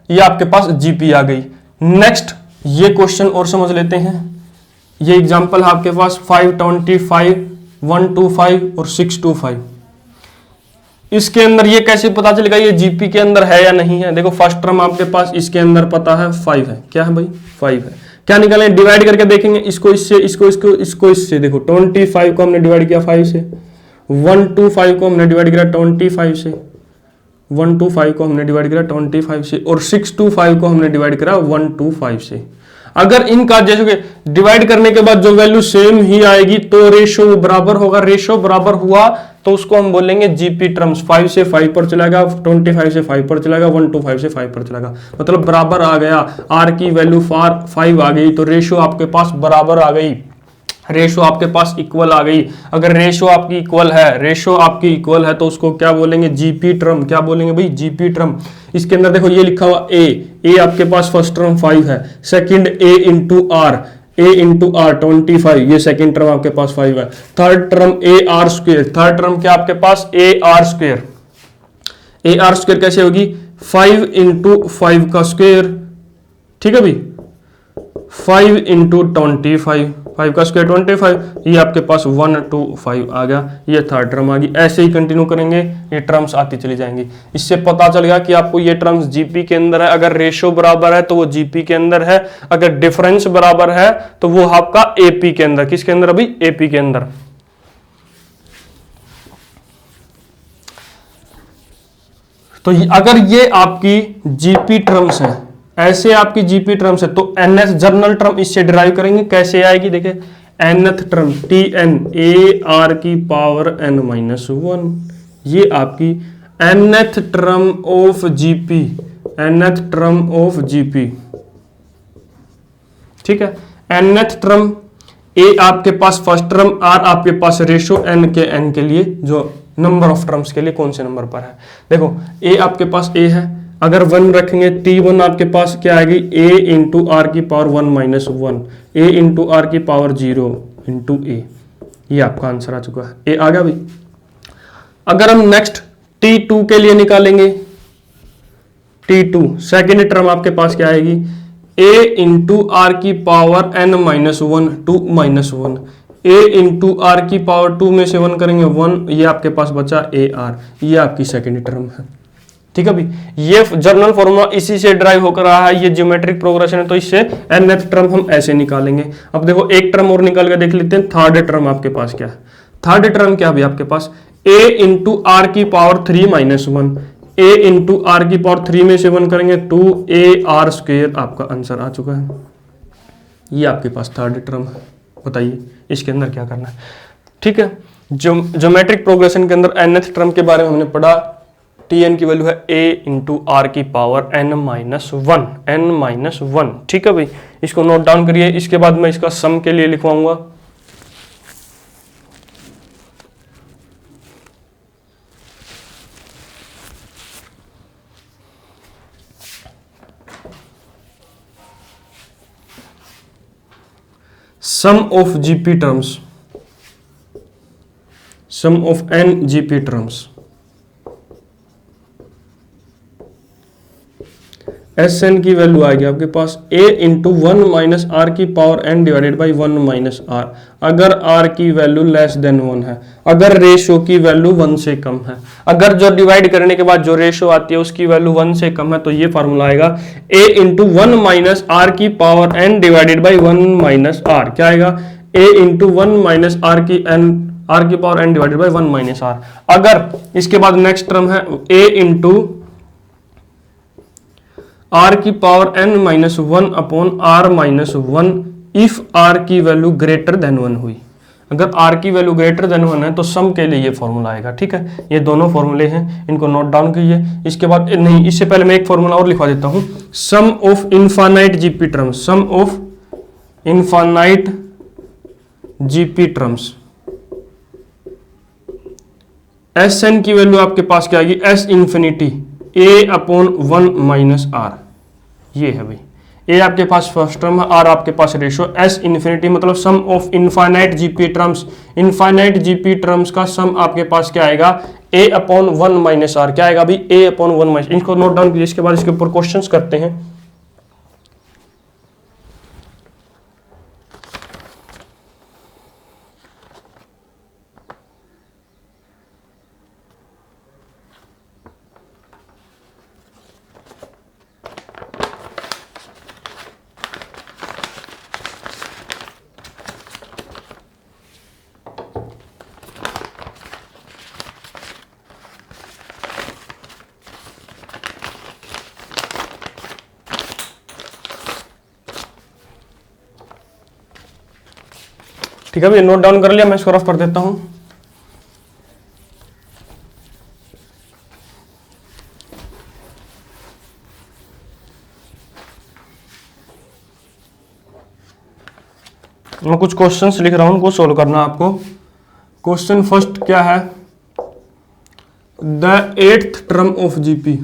Speaker 1: ये आपके पास जीपी आ गई। नेक्स्ट ये क्वेश्चन और समझ लेते हैं, ये एग्जांपल है आपके पास 525 125 और 625। इसके अंदर ये कैसे पता चलेगा ये जीपी के अंदर है या नहीं है, देखो फर्स्ट टर्म आपके पास इसके अंदर पता है 5 है, क्या है भाई 5 है। क्या निकालें, डिवाइड करके देखेंगे, इसको इससे, इसको इससे, देखो 25 को हमने डिवाइड किया 5 से, 125 को हमने डिवाइड किया 25 से, 125 को हमने डिवाइड किया 25 से, और 625 को हमने डिवाइड करा 125 से। अगर इनका जैसे डिवाइड करने के बाद जो वैल्यू सेम ही आएगी तो रेशियो बराबर होगा, रेशियो बराबर हुआ तो उसको हम बोलेंगे जीपी टर्म्स। 5 से 5 पर चलाएगा, 25 से 5 पर चलाएगा, 125 से 5 पर चलाएगा, मतलब बराबर आ गया। आर की वैल्यू 5 आ गई तो रेशियो आपके पास बराबर आ गई, रेशियो आपके पास इक्वल आ गई। अगर रेशियो आपकी इक्वल है, रेशियो आपकी इक्वल है तो उसको क्या बोलेंगे, जीपी टर्म। क्या बोलेंगे भाई, जीपी टर्म। इसके अंदर देखो ये लिखा हुआ ए आपके पास फर्स्ट टर्म 5 है, second a into r, a into r 25, ये सेकेंड टर्म आपके पास 5 है। Third term a r square, third term क्या आपके पास a r square, a r square कैसे होगी 5 इंटू 5 का स्क्वेयर, ठीक है भाई 5 इंटू 25, 5 का स्क्वायर 25, ये आपके पास 125 आ गया, ये थर्ड टर्म आ गई। ऐसे ही कंटिन्यू करेंगे, ये टर्म्स आती चली जाएंगी। इससे पता चल गया कि आपको ये टर्म्स जीपी के अंदर है, अगर रेशो बराबर है तो वो जीपी के अंदर है, अगर डिफरेंस बराबर है तो वो आपका एपी के अंदर, किसके अंदर अभी एपी के अंदर। तो अगर ये आपकी जीपी टर्म्स है, ऐसे आपकी जीपी टर्म्स है, तो एनएस जर्नल टर्म इससे डिराइव करेंगे, कैसे आएगी देखिए nth term t n a r की पावर एन माइनस 1, ये आपकी nth term of GP, nth term of GP, ठीक है। एनथ टर्म ए आपके पास फर्स्ट टर्म, आर आपके पास रेशो एन के लिए जो नंबर ऑफ टर्म्स के लिए कौन से नंबर पर है। देखो ए आपके पास ए है, अगर 1 रखेंगे T1 आपके पास क्या आएगी a इंटू आर की power 1 minus 1, a into r की पावर 0 इंटू ए, ये आपका आंसर आ चुका है, a आ गया भाई। अगर हम नेक्स्ट T2 के लिए निकालेंगे, T2 सेकेंड टर्म आपके पास क्या आएगी a इंटू आर की power n minus 1 2 minus 1, a into r की पावर 2 में से 1 करेंगे 1, ये आपके पास बचा a r, ये आपकी सेकेंड टर्म है, ठीक है भाई। ये जर्नल फॉर्मूला इसी से ड्राइव होकर रहा है, ये ज्योमेट्रिक प्रोग्रेशन है, तो इससे nth टर्म हम ऐसे निकालेंगे। अब देखो एक टर्म और निकाल के देख लेते हैं, थर्ड टर्म आपके पास क्या है, थर्ड टर्म क्या भी आपके पास a इंटू आर की power 3 minus 1, a into r की पावर 3 में से 1 करेंगे 2 आर स्क्वेयर, आपका आंसर आ चुका है, ये आपके पास थर्ड टर्म है। बताइए इसके अंदर क्या करना है, ठीक है। ज्योमेट्रिक प्रोग्रेशन के अंदर nth टर्म के बारे में हमने पढ़ा, टी एन की वैल्यू है a इंटू आर की पावर n माइनस 1, ठीक है भाई, इसको नोट डाउन करिए। इसके बाद मैं इसका सम के लिए लिखवाऊंगा, sum of GP terms, sum of n GP terms, S n की वैल्यू आएगी आपके पास a इंटू 1 माइनस आर की power n divided by 1 minus r, अगर r की वैल्यू लेस देन 1 है, अगर रेशो की वैल्यू 1 से कम है, अगर जो डिवाइड करने के बाद जो रेशो आती है उसकी वैल्यू 1 से कम है, तो ये फार्मूला आएगा a इंटू 1 माइनस आर की power n divided by 1 minus r, क्या आएगा a इंटू 1 माइनस आर की power n divided by 1 minus r. अगर इसके बाद नेक्स्ट टर्म है a इंटू आर की power n minus 1 upon r minus 1 if r की वैल्यू ग्रेटर देन 1 हुई, अगर आर की वैल्यू ग्रेटर देन 1 है तो सम के लिए ये फॉर्मूला आएगा, ठीक है। ये दोनों फॉर्मूले हैं, इनको नोट डाउन कीजिए। इसके बाद नहीं, इससे पहले मैं एक फॉर्मूला और लिखवा देता हूं, sum of infinite GP terms, sum of infinite GP terms, S n की वैल्यू आपके पास क्या आएगी S infinity a upon 1 minus r, ये है भाई। a आपके पास फर्स्ट टर्म है, r आपके पास रेशो, s इन्फिनिटी मतलब sum of infinite GP terms, infinite GP terms का सम आपके पास क्या आएगा a अपॉन 1 माइनस आर, क्या आएगा भाई a अपॉन 1 माइनस, इनको नोट डाउन कीजिए। इसके बाद इसके ऊपर क्वेश्चंस करते हैं। ठीक है भाई, नोट डाउन कर लिया, मैं इसको रफ कर देता हूं। मैं कुछ क्वेश्चंस लिख रहा हूं, उनको सोल्व करना आपको। क्वेश्चन फर्स्ट क्या है, the 8th term of GP,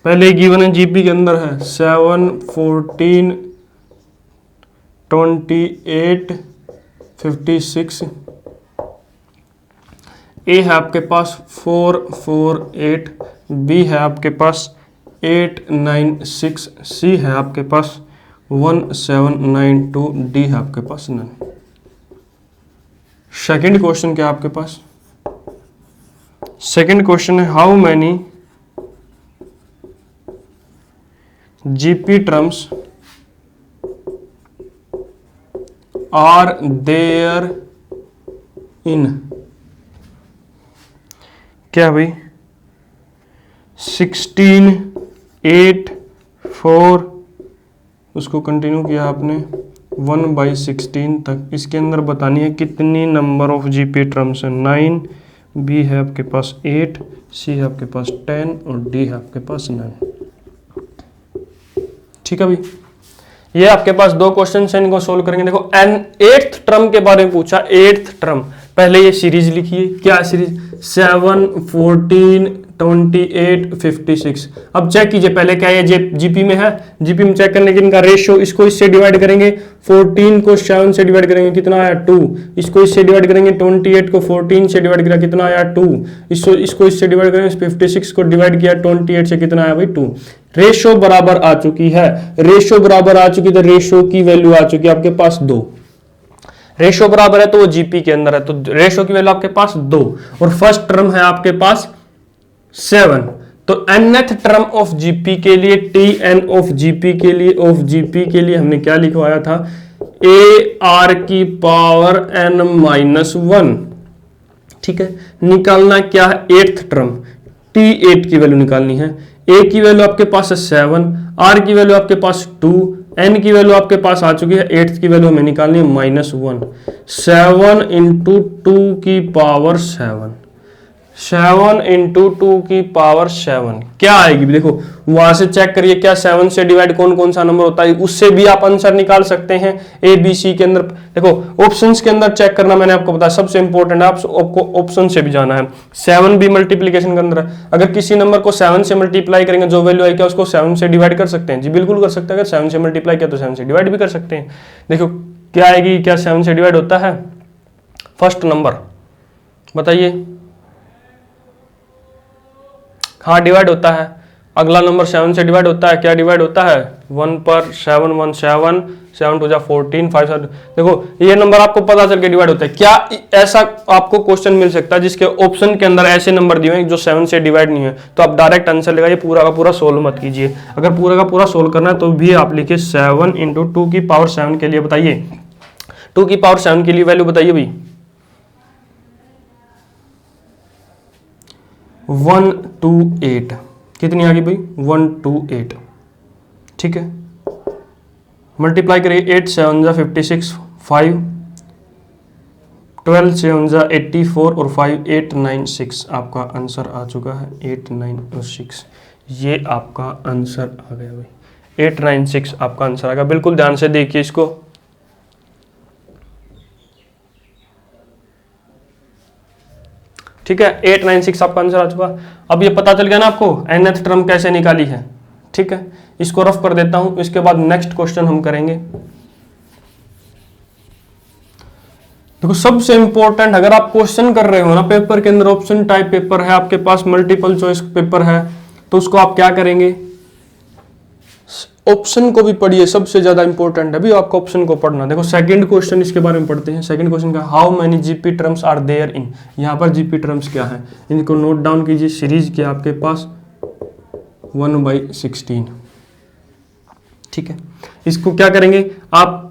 Speaker 1: पहले गिवन है जीपी के अंदर है 7, 14, 28, 56। ए है आपके पास 4, 4, 8, बी है आपके पास 8, 9, 6, सी है आपके पास 1, 7, 9, 2, डी है आपके पास नन। सेकंड क्वेश्चन क्या है आपके पास? सेकंड क्वेश्चन है how many GP terms are there in, क्या भाई 16, 8, 4, उसको कंटिन्यू किया आपने 1/16 तक। इसके अंदर बतानी है कितनी नंबर ऑफ जीपी टर्म्स है। 9, बी है आपके पास 8, सी है आपके पास 10 और डी है आपके पास 9। ठीक है भाई, ये आपके पास दो क्वेश्चन है, इनको सोल्व करेंगे। देखो एन 8th टर्म के बारे में पूछा। 8th टर्म पहले ये सीरीज लिखिए, क्या सीरीज 7, 14, 28, 56। अब चेक कीजिए पहले क्या ये जीपी में है, जीपी में चेक करने के इनका रेशियो, इसको इससे डिवाइड करेंगे 14 को 7 से डिवाइड करेंगे कितना आया 2, इसको इससे डिवाइड करेंगे 28 को 14 से डिवाइड किया कितना आया 2, इसको इससे डिवाइड करेंगे 56 को डिवाइड किया 28 से कितना आया भाई 2। रेशियो बराबर आ चुकी है, रेशियो बराबर आ चुकी, तो रेशियो की वैल्यू आ चुकी है आपके पास 2। रेशियो बराबर है तो वो जीपी के अंदर है, तो रेशियो की वैल्यू आपके पास 2 और फर्स्ट टर्म है आपके पास 7। तो nth टर्म ऑफ जीपी के लिए tn ऑफ जीपी के लिए हमने क्या लिखवाया था, ए आर की पावर n-1। ठीक है, निकालना क्या है 8th टर्म, t8 की वैल्यू निकालनी है। a की वैल्यू आपके पास है 7, r की वैल्यू आपके पास 2, n की वैल्यू आपके पास आ चुकी है, 8th की वैल्यू हमें निकालनी है -1। 7 × 2 की पावर 7, 7 × 2 की पावर 7 क्या आएगी? देखो वहां से चेक करिए क्या 7 से डिवाइड कौन कौन सा नंबर होता है, उससे भी आप आंसर निकाल सकते हैं। ए बी सी के अंदर देखो ऑप्शंस के अंदर चेक करना मैंने आपको बताया सबसे इंपॉर्टेंट है, आपको ऑप्शन से भी जाना है। 7 भी मल्टीप्लीकेशन के अंदर है, अगर किसी नंबर को 7 से मल्टीप्लाई करेंगे जो वैल्यू आएगी उसको 7 से डिवाइड कर सकते हैं जी, बिल्कुल कर सकते हैं। अगर 7 से मल्टीप्लाई किया तो 7 से डिवाइड भी कर सकते हैं। देखो क्या आएगी, क्या 7 से डिवाइड होता है? फर्स्ट नंबर बताइए। हाँ डिवाइड होता है। अगला नंबर 7 से डिवाइड होता है, क्या डिवाइड होता है 1 पर 7, 1 7, 7 2 14, 5 7। देखो ये नंबर आपको पता चल के डिवाइड होता है। क्या ऐसा आपको क्वेश्चन मिल सकता है जिसके ऑप्शन के अंदर ऐसे नंबर दिए हैं जो 7 से डिवाइड नहीं है? तो आप डायरेक्ट आंसर लगाइए, पूरा का पूरा सोल्व मत कीजिए। अगर पूरा का पूरा सोल्व करना है तो भी आप लिखिए 7 × 2 की पावर 7 के लिए बताइए, 2 की पावर 7 के लिए वैल्यू बताइए भाई। 128 कितनी आ गई भाई 128। ठीक है, मल्टीप्लाई करिए 8 7 जा 56, 5 12 7 जा 84 और 5 8 9 6 आपका आंसर आ चुका है 8 9 और 6। ये आपका आंसर आ गया भाई 8 9 6 आपका आंसर आ गया। बिल्कुल ध्यान से देखिए इसको। ठीक है 8 9 6 आपका आंसर आ चुका। अब ये पता चल गया ना आपको nth टर्म कैसे निकाली है। ठीक है, इसको रफ कर देता हूं, इसके बाद नेक्स्ट क्वेश्चन हम करेंगे। देखो सबसे इंपॉर्टेंट, अगर आप क्वेश्चन कर रहे हो ना पेपर के अंदर, ऑप्शन टाइप पेपर है आपके पास, मल्टीपल चॉइस पेपर है, तो उसको आप क्या करेंगे, ऑप्शन को भी पढ़िए। सबसे ज्यादा इंपॉर्टेंट है भी आपको ऑप्शन को पढ़ना। देखो सेकंड क्वेश्चन इसके बारे में पढ़ते हैं। सेकंड क्वेश्चन का how many GP terms are there in, यहाँ पर जीपी टर्म्स क्या है इनको नोट डाउन कीजिए। सीरीज क्या आपके पास 1/16। ठीक है, इसको क्या करेंगे आप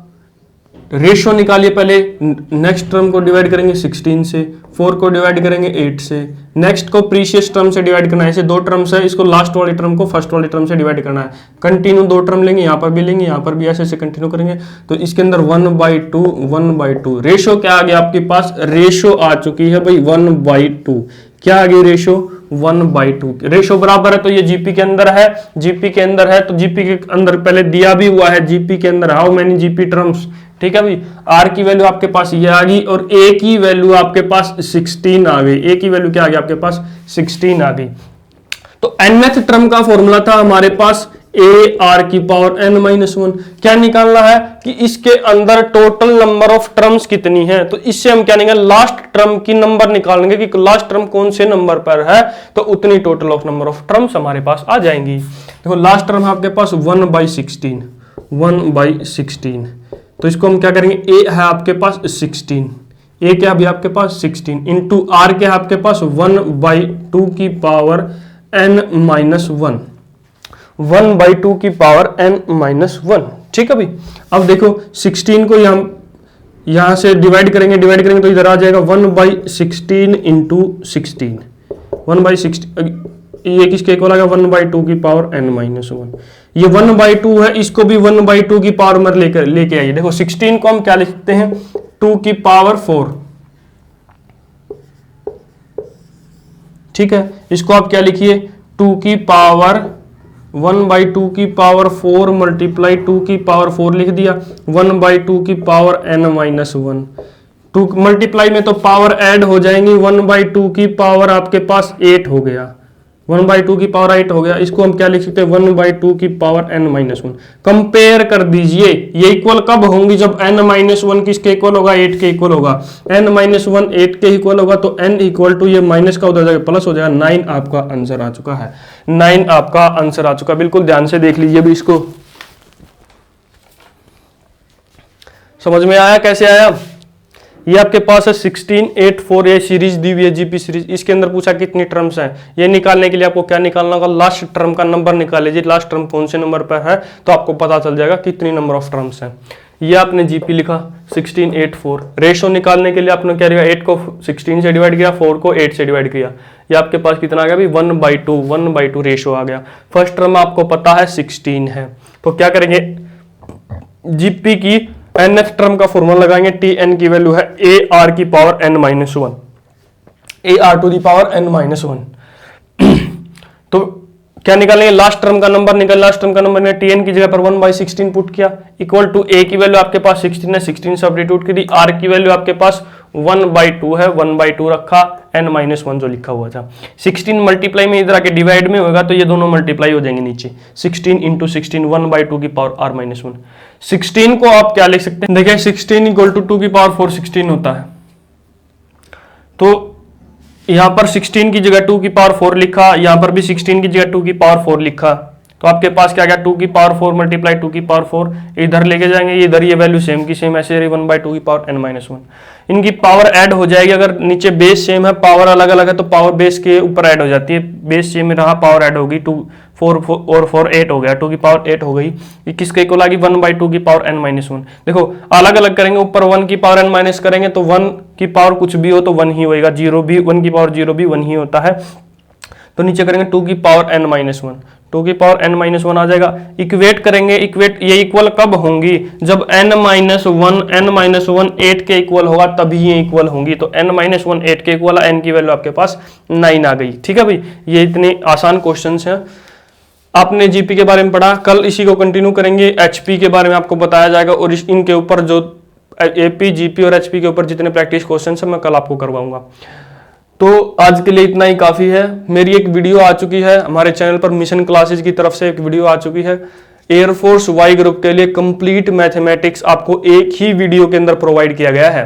Speaker 1: रेशियो निकालिए। पहले नेक्स्ट टर्म को डिवाइड करेंगे 16 से, 4 को डिवाइड करेंगे 8 से, नेक्स्ट को प्रीशियस टर्म से डिवाइड करना है। ऐसे दो टर्म्स है, इसको लास्ट वाली टर्म को फर्स्ट वाली टर्म से डिवाइड करना है। कंटिन्यू दो टर्म लेंगे, यहाँ पर भी लेंगे, यहाँ पर भी ऐसे कंटिन्यू करेंगे। तो इसके अंदर 1/2 1/2 रेशियो क्या आ गया आपके पास, रेशियो आ चुकी है भाई 1/2। क्या आ गई रेशियो 1/2। रेशियो बराबर है तो ये जीपी के अंदर है, जीपी के अंदर है तो जीपी के अंदर पहले दिया भी हुआ है जीपी के अंदर हाउ मेनी जीपी टर्म्स। ठीक है भाई, आर की वैल्यू आपके पास ये आ गई और ए की वैल्यू आपके पास 16 आ गई। ए की वैल्यू क्या आ गई आपके पास 16 आ गई। तो nth टर्म का फॉर्मूला था हमारे पास ए आर की पावर n-1। क्या निकालना है कि इसके अंदर टोटल नंबर ऑफ टर्म्स कितनी है, तो इससे हम क्या निकालेंगे, लास्ट टर्म की नंबर निकालेंगे कि लास्ट टर्म कौन से नंबर पर है, तो उतनी total of number of terms हमारे पास आ जाएंगी। देखो लास्ट टर्म है आपके पास 1/16, 1/16, तो इसको हम क्या करेंगे, ए है आपके पास 16, ए क्या अभी आपके पास 16 इंटू आर क्या है आपके पास 1/2 की पावर n-1, 1/2 की पावर n-1। ठीक है भाई। अब देखो 16 को यहां से डिवाइड करेंगे तो इधर आ जाएगा 1/16 इंटू 16, 1/16, ये किसके इक्वल आएगा 1/2 की पावर n-1। ये 1/2 है, इसको भी 1/2 की पावर में लेके आइए। देखो 16 को हम क्या लिखते हैं, 2 की पावर 4। ठीक है, इसको आप क्या लिखिए, 2 की पावर 1/2 की पावर 4 मल्टीप्लाई 2 की पावर 4 लिख दिया, 1/2 की पावर n-1। 2 मल्टीप्लाई में तो पावर ऐड हो जाएंगी, 1/2 की पावर आपके पास 8 हो गया, 1/2 की पावर 8 हो गया। इसको हम क्या लिख सकते हैं, 1/2 की पावर n-1। कंपेयर कर दीजिए, ये इक्वल कब होंगी, जब n-1 किसके इक्वल होगा, 8 के इक्वल होगा। n-1 8 के इक्वल होगा तो n इक्वल टू ये माइनस का उधर जाएगा प्लस हो जाएगा, 9 आपका आंसर आ चुका है, 9 आपका आंसर आ चुका। बिल्कुल ध्यान से देख लीजिए भी इसको, समझ में आया कैसे आया। ये आपके पास है 16, 8, 4, ये सीरीज दी हुई है जीपी सीरीज। इसके अंदर पूछा कितनी टर्म्स हैं, ये निकालने के लिए आपको क्या निकालना होगा, लास्ट टर्म का नंबर निकाल लीजिए, लास्ट टर्म कौन से नंबर पर है तो आपको पता चल जाएगा कितनी नंबर ऑफ टर्म्स हैं। ये आपने जीपी लिखा 16, 8, 4। रेशो निकालने के लिए आपने क्या लिखा, 8 को 16 से डिवाइड किया, 4 को 8 से डिवाइड किया, ये आपके पास कितना आ गया भाई 1/2 रेशो आ गया। फर्स्ट टर्म आपको पता है 16 है, तो क्या करेंगे, जीपी की nth टर्म का फॉर्मूला लगाएंगे, tn की वैल्यू है ए आर की power n-1, a r to the power n-1। तो क्या निकालेंगे, लास्ट टर्म का नंबर निकल, लास्ट टर्म का नंबर ने tn की जगह पर 1/16 पुट किया, इक्वल टू a की वैल्यू आपके पास 16 है, 16 सब्स्टिट्यूट की दी, r की वैल्यू आपके पास 1/2 है, 1/2 रखा, n-1 जो लिखा हुआ था। 16 मल्टीप्लाई में इधर आके डिवाइड में होगा तो ये दोनों मल्टीप्लाई हो जाएंगे नीचे, 16 इंटू 16, 1/2 की पावर r-1। 16 को आप क्या लिख सकते हैं, देखिए 16 इक्वल टू 2 की पावर 4 16 होता है, तो यहां पर 16 की जगह 2 की पावर 4 लिखा, यहां पर भी 16 की जगह 2 की पावर 4 लिखा, तो आपके पास क्या गया 2 की पावर 4 मल्टीप्लाई 2 की पावर 4, इधर लेके जाएंगे, इधर ये वैल्यू सेम की सेम ऐसे रही 1/2 की पावर n-1। इनकी पावर ऐड हो जाएगी, अगर नीचे बेस सेम है पावर अलग अलग है तो पावर बेस के ऊपर ऐड हो जाती है, बेस सेम में रहा पावर ऐड होगी, 2 4 और 4 8 हो गया, 2 की पावर 8 हो गई, ये किसके इक्वल आ गई 1/2 की पावर n-1। देखो अलग अलग करेंगे, ऊपर 1 की पावर n माइनस करेंगे तो 1 की पावर कुछ भी हो तो 1 ही होएगा, 0 भी 1 की पावर 0 भी 1 ही होता है, तो नीचे करेंगे 2 की पावर n-1, 2 की पावर n-1 आ जाएगा। इक्वेट करेंगे, इक्वेट ये इक्वल कब होंगी, जब n-1 8 के इक्वल होगा तभी ये इक्वल होंगी, तो n-1 8 के इक्वल, n की वैल्यू आपके पास 9 आ गई। ठीक है भाई, ये इतने आसान क्वेश्चंस हैं। आपने जीपी के बारे में पढ़ा, कल इसी को कंटिन्यू करेंगे, एचपी के बारे में आपको बताया जाएगा और इनके ऊपर जो एपी जीपी और एचपी के ऊपर जितने प्रैक्टिस क्वेश्चंस हैं मैं कल आपको करवाऊंगा। तो आज के लिए इतना ही काफ़ी है। मेरी एक वीडियो आ चुकी है हमारे चैनल पर, मिशन क्लासेस की तरफ से एक वीडियो आ चुकी है, एयरफोर्स वाई ग्रुप के लिए कंप्लीट मैथमेटिक्स आपको एक ही वीडियो के अंदर प्रोवाइड किया गया है,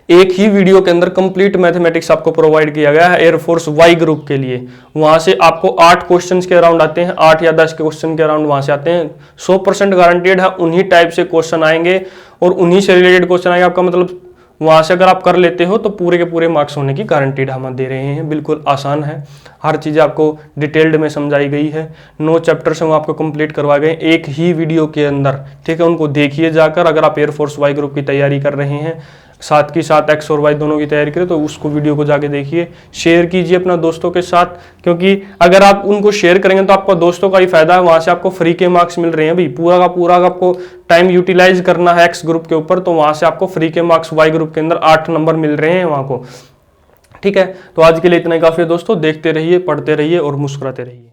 Speaker 1: एक ही वीडियो के अंदर कंप्लीट मैथमेटिक्स आपको प्रोवाइड किया गया है एयरफोर्स वाई ग्रुप के लिए। वहां से आपको 8 क्वेश्चंस के अराउंड आते हैं, 8 या 10 क्वेश्चन के अराउंड वहां से आते हैं, 100% गारंटेड है उन्हीं टाइप से क्वेश्चन आएंगे और उन्हीं से रिलेटेड क्वेश्चन आएंगे। आपका मतलब वहां से अगर आप कर लेते हो तो पूरे के पूरे मार्क्स होने की गारंटीड हम दे रहे हैं। बिल्कुल आसान है, हर चीज़ आपको डिटेल्ड में समझाई गई है, 9 चैप्टर्स हैं वो आपको कंप्लीट करवा गए एक ही वीडियो के अंदर। ठीक है, उनको देखिए जाकर, अगर आप एयरफोर्स वाई ग्रुप की तैयारी कर रहे हैं, साथ की साथ एक्स और वाई दोनों की तैयारी करें, तो उसको वीडियो को जाके देखिए, शेयर कीजिए अपना दोस्तों के साथ, क्योंकि अगर आप उनको शेयर करेंगे तो आपको दोस्तों का ही फायदा है, वहां से आपको फ्री के मार्क्स मिल रहे हैं भाई, पूरा का पूरा आपको टाइम यूटिलाइज करना है एक्स ग्रुप के ऊपर, तो वहां से आपको फ्री के मार्क्स वाई ग्रुप के अंदर 8 नंबर मिल रहे हैं वहां को। ठीक है, तो आज के लिए इतना ही काफी है दोस्तों, देखते रहिए, पढ़ते रहिए और मुस्कुराते रहिए।